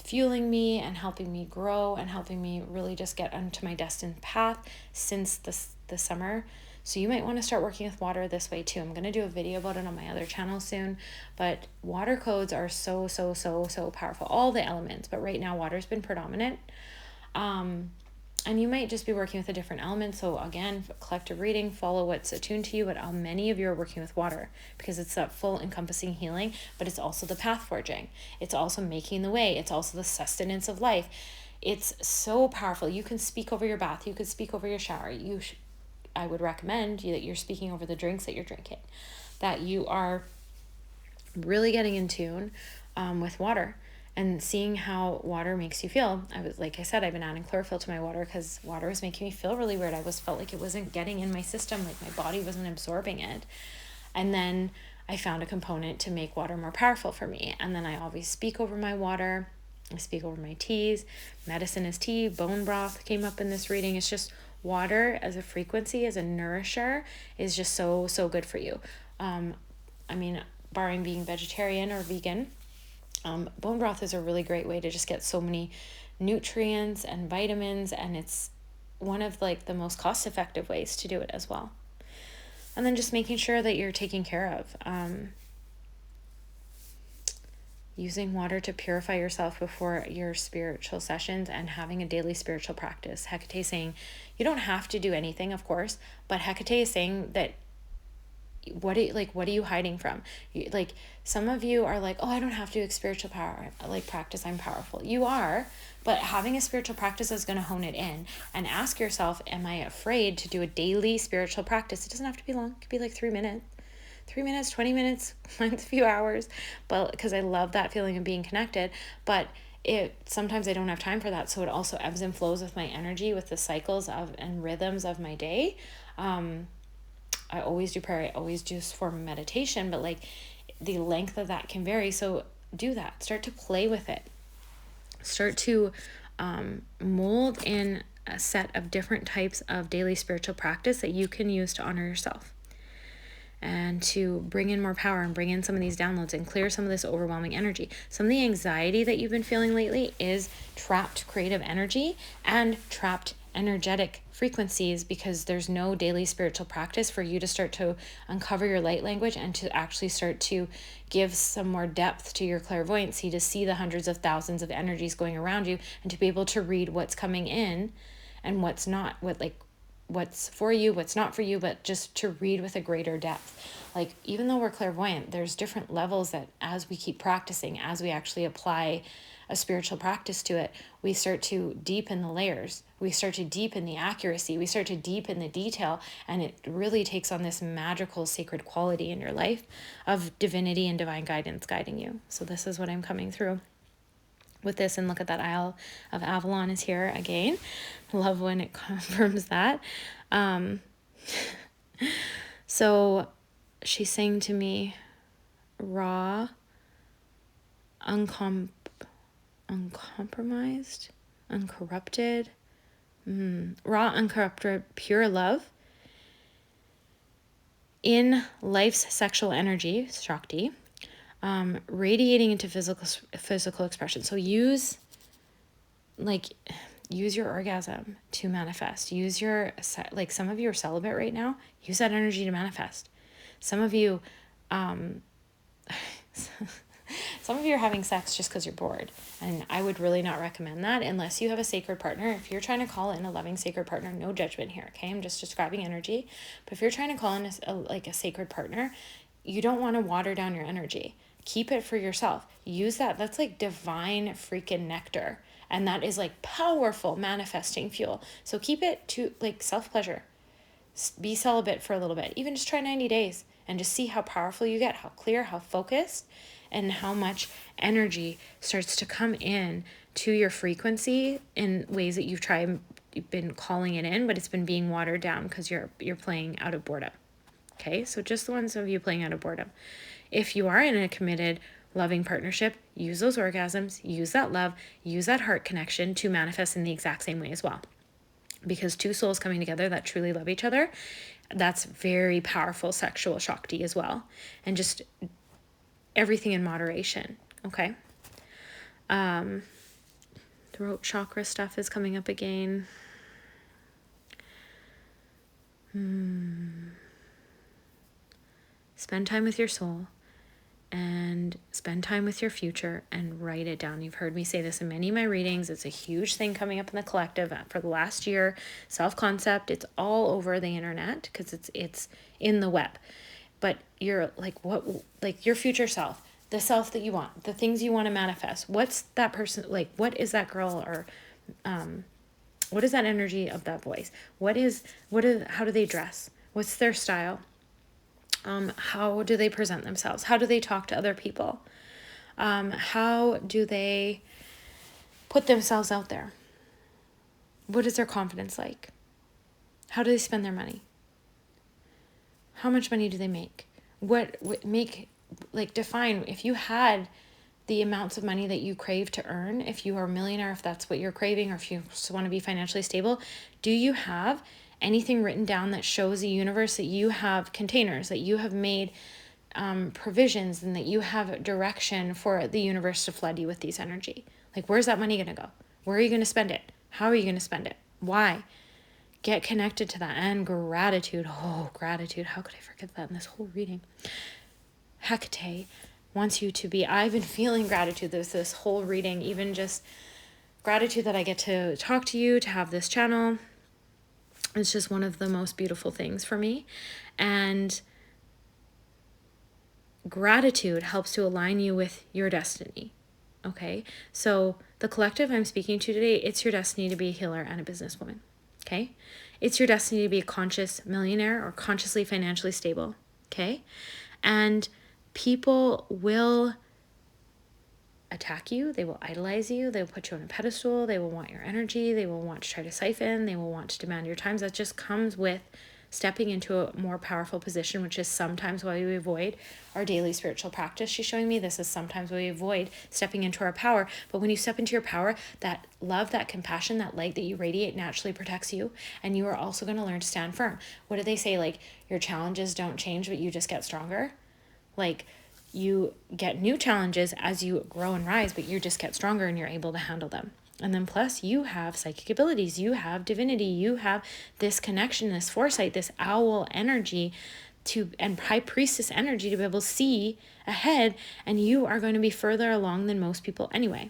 fueling me and helping me grow and helping me really just get onto my destined path since the summer. So you might want to start working with water this way too. I'm going to do a video about it on my other channel soon, but water codes are so powerful. All the elements, but right now water's been predominant. And you might just be working with a different element. So again, collective reading, follow what's attuned to you, but many of you are working with water because it's that full encompassing healing, but it's also the path forging. It's also making the way. It's also the sustenance of life. It's so powerful. You can speak over your bath. You could speak over your shower. I would recommend that you're speaking over the drinks that you're drinking, that you are really getting in tune with water and seeing how water makes you feel. Like I said, I've been adding chlorophyll to my water because water was making me feel really weird. Felt like it wasn't getting in my system, like my body wasn't absorbing it. And then I found a component to make water more powerful for me. And then I always speak over my water. I speak over my teas. Medicine is tea. Bone broth came up in this reading. It's just water as a frequency, as a nourisher, is just so good for you. Barring being vegetarian or vegan, bone broth is a really great way to just get so many nutrients and vitamins, and it's one of like the most cost-effective ways to do it as well. And then just making sure that you're taking care of using water to purify yourself before your spiritual sessions and having a daily spiritual practice. Hekate is saying you don't have to do anything, of course, but Hekate is saying that what are you hiding from? Like some of you are like, oh, I don't have to do spiritual power, like practice, I'm powerful. You are, but having a spiritual practice is going to hone it in. And ask yourself, am I afraid to do a daily spiritual practice? It doesn't have to be long. It could be like 3 minutes, 20 minutes, a few hours, but because I love that feeling of being connected. But sometimes I don't have time for that, so it also ebbs and flows with my energy, with the cycles of and rhythms of my day. I always do prayer, I always do form of meditation, but like the length of that can vary. So do that. Start to play with it. Start to mold in a set of different types of daily spiritual practice that you can use to honor yourself and to bring in more power and bring in some of these downloads and clear some of this overwhelming energy. Some of the anxiety that you've been feeling lately is trapped creative energy and trapped energetic frequencies, because there's no daily spiritual practice for you to start to uncover your light language and to actually start to give some more depth to your clairvoyancy, to see the hundreds of thousands of energies going around you and to be able to read what's coming in and what's not, what's for you, what's not for you, but just to read with a greater depth. Like, even though we're clairvoyant, there's different levels that as we keep practicing, as we actually apply a spiritual practice to it, we start to deepen the layers. We start to deepen the accuracy. We start to deepen the detail, and it really takes on this magical, sacred quality in your life of divinity and divine guidance guiding you. So this is what I'm coming through with this. And look at that, Isle of Avalon is here again. Love when it confirms that. So she's saying to me, raw, uncompromised, uncorrupted, raw, uncorrupted, pure love in life's sexual energy, Shakti, radiating into physical expression. So use like, use your orgasm to manifest. Use your, like, some of you are celibate right now. Use that energy to manifest. Some of you, some of you are having sex just because you're bored. And I would really not recommend that unless you have a sacred partner. If you're trying to call in a loving sacred partner, no judgment here, okay? I'm just describing energy. But if you're trying to call in a sacred partner, you don't want to water down your energy. Keep it for yourself. Use that. That's like divine freaking nectar. And that is like powerful manifesting fuel. So keep it to like self-pleasure. Be celibate for a little bit. Even just try 90 days and just see how powerful you get, how clear, how focused, and how much energy starts to come in to your frequency in ways that you've been calling it in, but it's been being watered down because you're playing out of boredom. Okay, so just the ones of you playing out of boredom. If you are in a committed, loving partnership, use those orgasms, use that love, use that heart connection to manifest in the exact same way as well. Because two souls coming together that truly love each other, that's very powerful sexual Shakti as well. And just everything in moderation, okay? Throat chakra stuff is coming up again. Spend time with your soul and spend time with your future and write it down. You've heard me say this in many of my readings. It's a huge thing coming up in the collective for the last year. Self-concept, it's all over the internet because it's in the web. But you're like, your future self, the self that you want, the things you want to manifest. What's that person, like, what is that girl or what is that energy of that voice? How do they dress? What's their style? How do they present themselves? How do they talk to other people? How do they put themselves out there? What is their confidence like? How do they spend their money? How much money do they make? Define, if you had the amounts of money that you crave to earn, if you are a millionaire, if that's what you're craving, or if you just want to be financially stable, do you have anything written down that shows the universe that you have containers, that you have made provisions, and that you have direction for the universe to flood you with these energy? Like, where's that money going to go? Where are you going to spend it? How are you going to spend it? Why? Get connected to that. And gratitude. Oh, gratitude. How could I forget that in this whole reading? Hekate wants you to be, I've been feeling gratitude this whole reading, even just gratitude that I get to talk to you, to have this channel. It's just one of the most beautiful things for me. And gratitude helps to align you with your destiny. Okay? So the collective I'm speaking to today, it's your destiny to be a healer and a businesswoman. Okay? It's your destiny to be a conscious millionaire or consciously financially stable. Okay? And people will attack you. They will idolize you. They will put you on a pedestal. They will want your energy. They will want to try to siphon. They will want to demand your times. That just comes with stepping into a more powerful position, which is sometimes why we avoid our daily spiritual practice. She's showing me this is sometimes why we avoid stepping into our power. But when you step into your power, that love, that compassion, that light that you radiate naturally protects you. And you are also going to learn to stand firm. What do they say? Like, your challenges don't change, but you just get stronger. Like, you get new challenges as you grow and rise, but you just get stronger and you're able to handle them. And then plus you have psychic abilities, you have divinity, you have this connection, this foresight, this owl energy and high priestess energy to be able to see ahead, and you are going to be further along than most people anyway.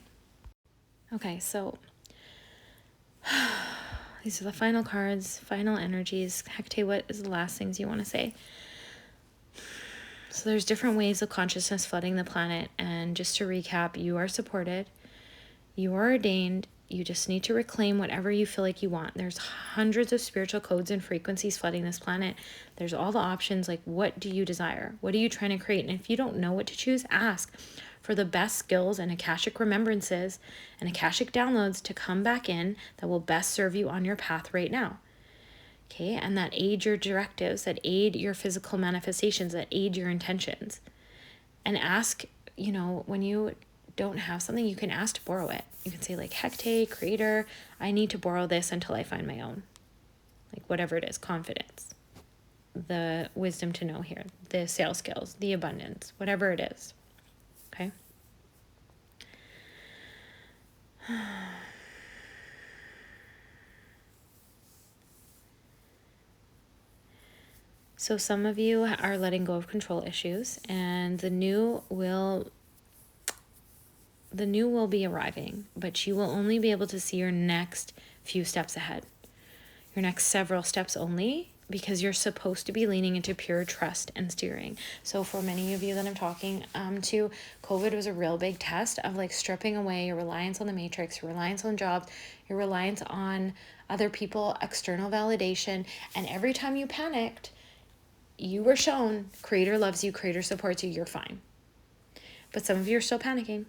Okay, so these are the final cards, final energies. Hekate, what is the last things you want to say? So there's different ways of consciousness flooding the planet. And just to recap, you are supported. You are ordained. You just need to reclaim whatever you feel like you want. There's hundreds of spiritual codes and frequencies flooding this planet. There's all the options. Like, what do you desire? What are you trying to create? And if you don't know what to choose, ask for the best skills and Akashic remembrances and Akashic downloads to come back in that will best serve you on your path right now. Okay, and that aid your directives, that aid your physical manifestations, that aid your intentions. And ask, when you don't have something, you can ask to borrow it. You can say, like, Hekate, creator, I need to borrow this until I find my own. Like, whatever it is, confidence, the wisdom to know here, the sales skills, the abundance, whatever it is. Okay? So some of you are letting go of control issues, and the new will be arriving, but you will only be able to see your next few steps ahead, your next several steps only, because you're supposed to be leaning into pure trust and steering. So for many of you that I'm talking to, COVID was a real big test of like stripping away your reliance on the matrix, your reliance on jobs, your reliance on other people, external validation. And every time you panicked, you were shown Creator loves you, Creator supports you, you're fine. But some of you are still panicking.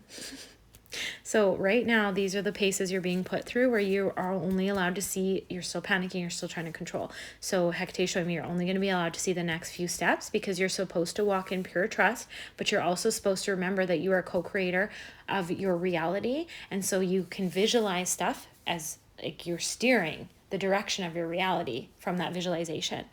So right now, these are the paces you're being put through where you are only allowed to see, you're still panicking, you're still trying to control. So Hekate showing me you're only going to be allowed to see the next few steps because you're supposed to walk in pure trust, but you're also supposed to remember that you are a co-creator of your reality. And so you can visualize stuff as like you're steering the direction of your reality from that visualization.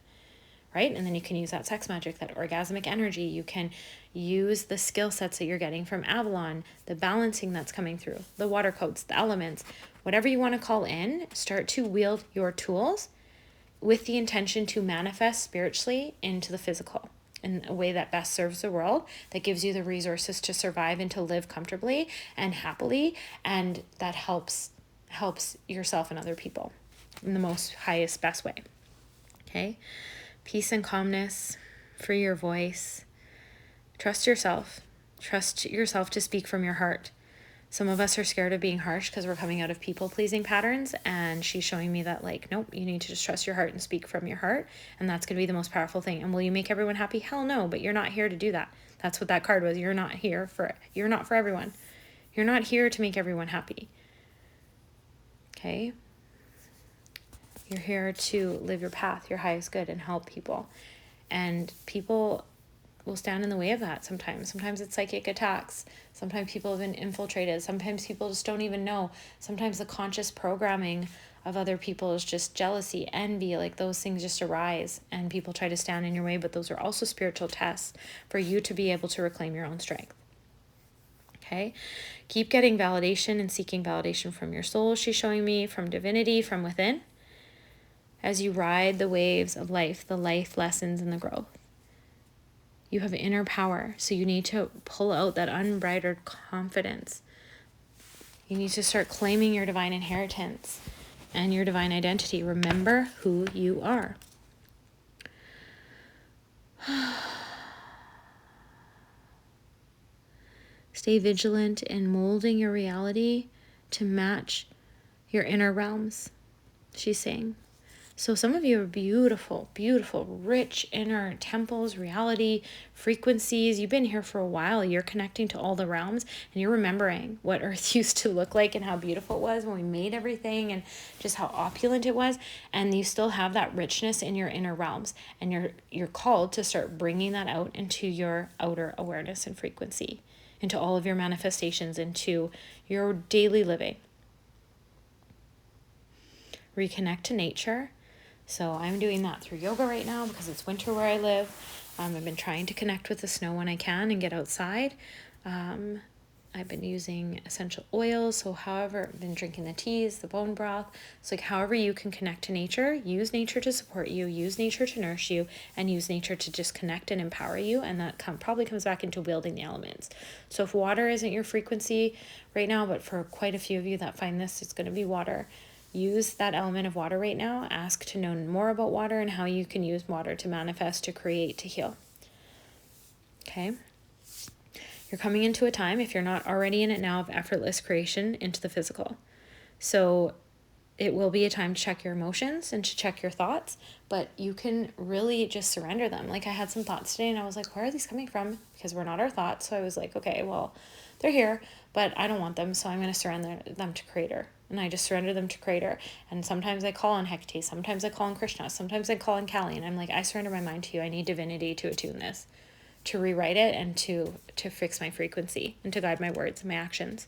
Right? And then you can use that sex magic, that orgasmic energy. You can use the skill sets that you're getting from Avalon, the balancing that's coming through, the water codes, the elements, whatever you want to call in, start to wield your tools with the intention to manifest spiritually into the physical in a way that best serves the world, that gives you the resources to survive and to live comfortably and happily, and that helps yourself and other people in the most highest, best way. Okay? Peace and calmness, free your voice, trust yourself to speak from your heart. Some of us are scared of being harsh because we're coming out of people-pleasing patterns, and she's showing me that like, nope, you need to just trust your heart and speak from your heart, and that's going to be the most powerful thing. And will you make everyone happy? Hell no, but you're not here to do that. That's what that card was. You're not for everyone. You're not here to make everyone happy. Okay? You're here to live your path, your highest good, and help people. And people will stand in the way of that sometimes. Sometimes it's psychic attacks. Sometimes people have been infiltrated. Sometimes people just don't even know. Sometimes the conscious programming of other people is just jealousy, envy, like those things just arise and people try to stand in your way, but those are also spiritual tests for you to be able to reclaim your own strength. Okay? Keep getting validation and seeking validation from your soul, she's showing me, from divinity, from within, as you ride the waves of life, the life lessons and the growth. You have inner power, so you need to pull out that unbridled confidence. You need to start claiming your divine inheritance and your divine identity. Remember who you are. Stay vigilant in molding your reality to match your inner realms, she's saying. So some of you are beautiful, beautiful, rich inner temples, reality, frequencies. You've been here for a while. You're connecting to all the realms and you're remembering what Earth used to look like and how beautiful it was when we made everything and just how opulent it was. And you still have that richness in your inner realms, and you're called to start bringing that out into your outer awareness and frequency, into all of your manifestations, into your daily living. Reconnect to nature. So I'm doing that through yoga right now because it's winter where I live. I've been trying to connect with the snow when I can and get outside. I've been using essential oils. So however, I've been drinking the teas, the bone broth. It's like however you can connect to nature, use nature to support you, use nature to nourish you, and use nature to just connect and empower you. And that probably comes back into wielding the elements. So if water isn't your frequency right now, but for quite a few of you that find this, it's going to be water. Use that element of water right now. Ask to know more about water and how you can use water to manifest, to create, to heal. Okay? You're coming into a time, if you're not already in it now, of effortless creation into the physical. So it will be a time to check your emotions and to check your thoughts, but you can really just surrender them. Like I had some thoughts today and I was like, where are these coming from? Because we're not our thoughts. So I was like, okay, well, they're here, but I don't want them. So I'm going to surrender them to Creator. And I just surrender them to Creator. And sometimes I call on Hekate. Sometimes I call on Krishna. Sometimes I call on Kali. And I'm like, I surrender my mind to you. I need divinity to attune this, to rewrite it, and to fix my frequency, and to guide my words and my actions.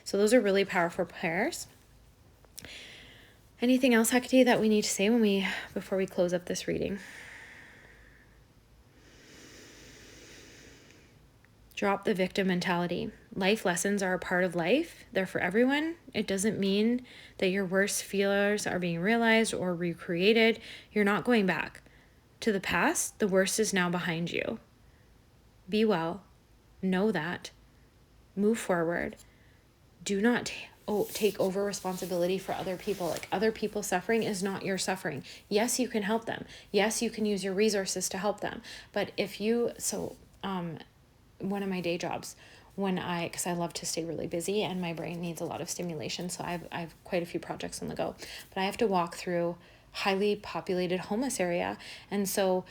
So those are really powerful prayers. Anything else, Hekate, that we need to say before we close up this reading? Drop the victim mentality. Life lessons are a part of life. They're for everyone. It doesn't mean that your worst fears are being realized or recreated. You're not going back. to the past. The worst is now behind you. Be well. Know that. Move forward. Do not take over responsibility for other people. Like, other people's suffering is not your suffering. Yes, you can help them. Yes, you can use your resources to help them. But if you, one of my day jobs, because I love to stay really busy and my brain needs a lot of stimulation, so I've quite a few projects on the go, but I have to walk through highly populated homeless area, and so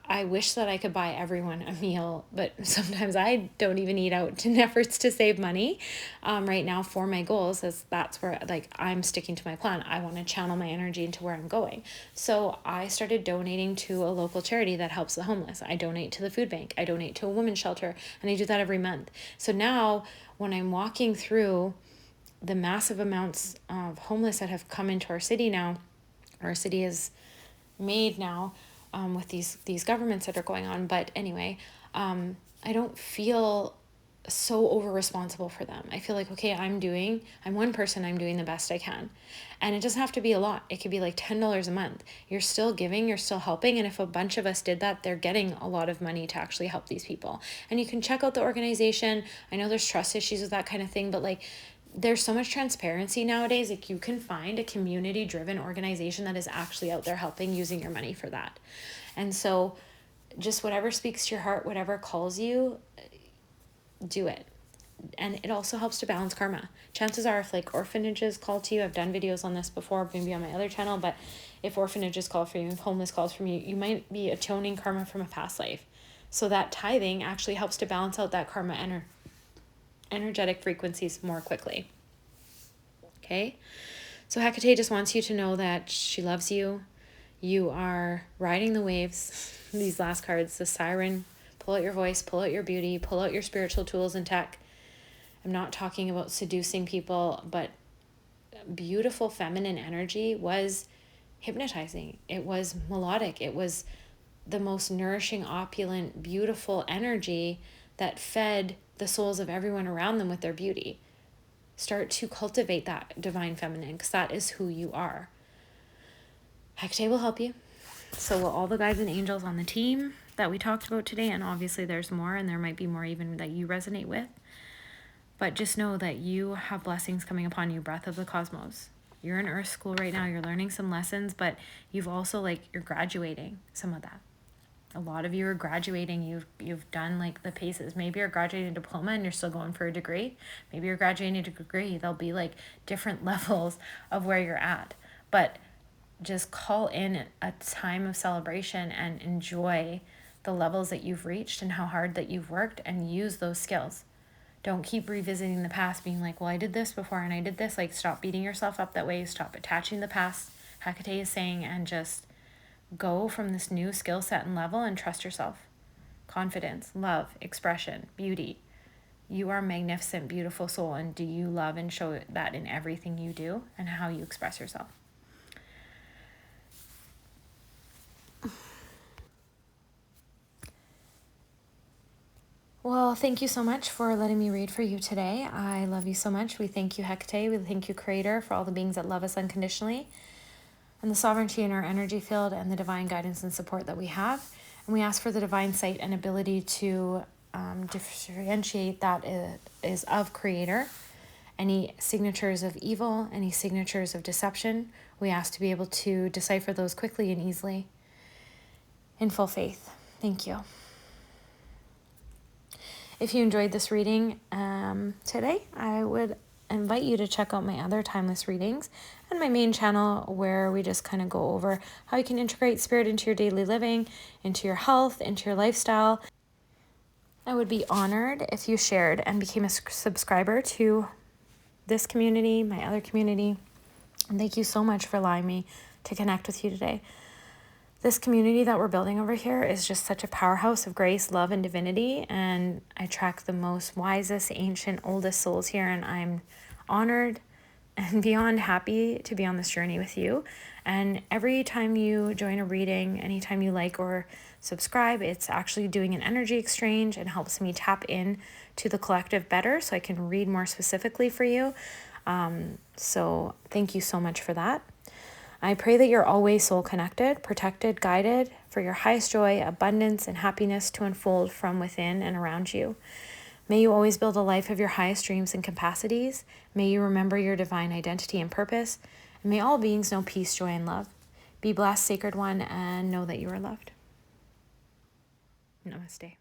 I wish that I could buy everyone a meal, but sometimes I don't even eat out in efforts to save money right now for my goals, as that's where, like, I'm sticking to my plan. I want to channel my energy into where I'm going. So I started donating to a local charity that helps the homeless. I donate to the food bank. I donate to a women's shelter, and I do that every month. So now when I'm walking through the massive amounts of homeless that have come into our city now, our city is made now, with these governments that are going on. But anyway, I don't feel so over responsible for them. I feel like, okay, I'm one person, I'm doing the best I can. And it doesn't have to be a lot. It could be like $10 a month. You're still giving, you're still helping. And if a bunch of us did that, they're getting a lot of money to actually help these people. And you can check out the organization. I know there's trust issues with that kind of thing, but like, there's so much transparency nowadays. Like, you can find a community-driven organization that is actually out there helping, using your money for that. And so just whatever speaks to your heart, whatever calls you, do it. And it also helps to balance karma. Chances are, if like orphanages call to you, I've done videos on this before, maybe on my other channel, but if orphanages call for you, if homeless calls from you, you might be atoning karma from a past life. So that tithing actually helps to balance out that karma energetic frequencies more quickly. Okay? So Hekate just wants you to know that she loves you. You are riding the waves. These last cards, the siren, pull out your voice, pull out your beauty, pull out your spiritual tools and tech. I'm not talking about seducing people, but beautiful feminine energy was hypnotizing. It was melodic. It was the most nourishing, opulent, beautiful energy that fed the souls of everyone around them with their beauty. Start to cultivate that divine feminine, because that is who you are. Hekate will help you. So will all the guides and angels on the team that we talked about today. And obviously there's more, and there might be more even that you resonate with. But just know that you have blessings coming upon you, breath of the cosmos. You're in Earth School right now. You're learning some lessons, but you've also, like, you're graduating some of that. A lot of you are graduating. You've done like the paces. Maybe you're graduating a diploma and you're still going for a degree. Maybe you're graduating a degree. There'll be like different levels of where you're at. But just call in a time of celebration and enjoy the levels that you've reached and how hard that you've worked, and use those skills. Don't keep revisiting the past, being like, well, I did this before and I did this. Like, stop beating yourself up that way. Stop attaching the past, Hekate is saying, and just go from this new skill set and level and trust yourself. Confidence, love, expression, beauty. You are a magnificent, beautiful soul, and do you love and show that in everything you do and how you express yourself? Well, thank you so much for letting me read for you today. I love you so much. We thank you, Hekate. We thank you, Creator, for all the beings that love us unconditionally, and the sovereignty in our energy field, and the divine guidance and support that we have. And we ask for the divine sight and ability to differentiate that is of Creator. Any signatures of evil, any signatures of deception, we ask to be able to decipher those quickly and easily in full faith. Thank you. If you enjoyed this reading today, I would invite you to check out my other timeless readings and my main channel, where we just kind of go over how you can integrate spirit into your daily living, into your health, into your lifestyle. I would be honored if you shared and became a subscriber to this community, my other community. And thank you so much for allowing me to connect with you today. This community that we're building over here is just such a powerhouse of grace, love, and divinity. And I attract the most wisest, ancient, oldest souls here. And I'm honored and beyond happy to be on this journey with you. And every time you join a reading, anytime you like or subscribe, it's actually doing an energy exchange and helps me tap in to the collective better, so I can read more specifically for you. So thank you so much for that. I pray that you're always soul connected, protected, guided for your highest joy, abundance, and happiness to unfold from within and around you. May you always build a life of your highest dreams and capacities. May you remember your divine identity and purpose. And may all beings know peace, joy, and love. Be blessed, Sacred One, and know that you are loved. Namaste.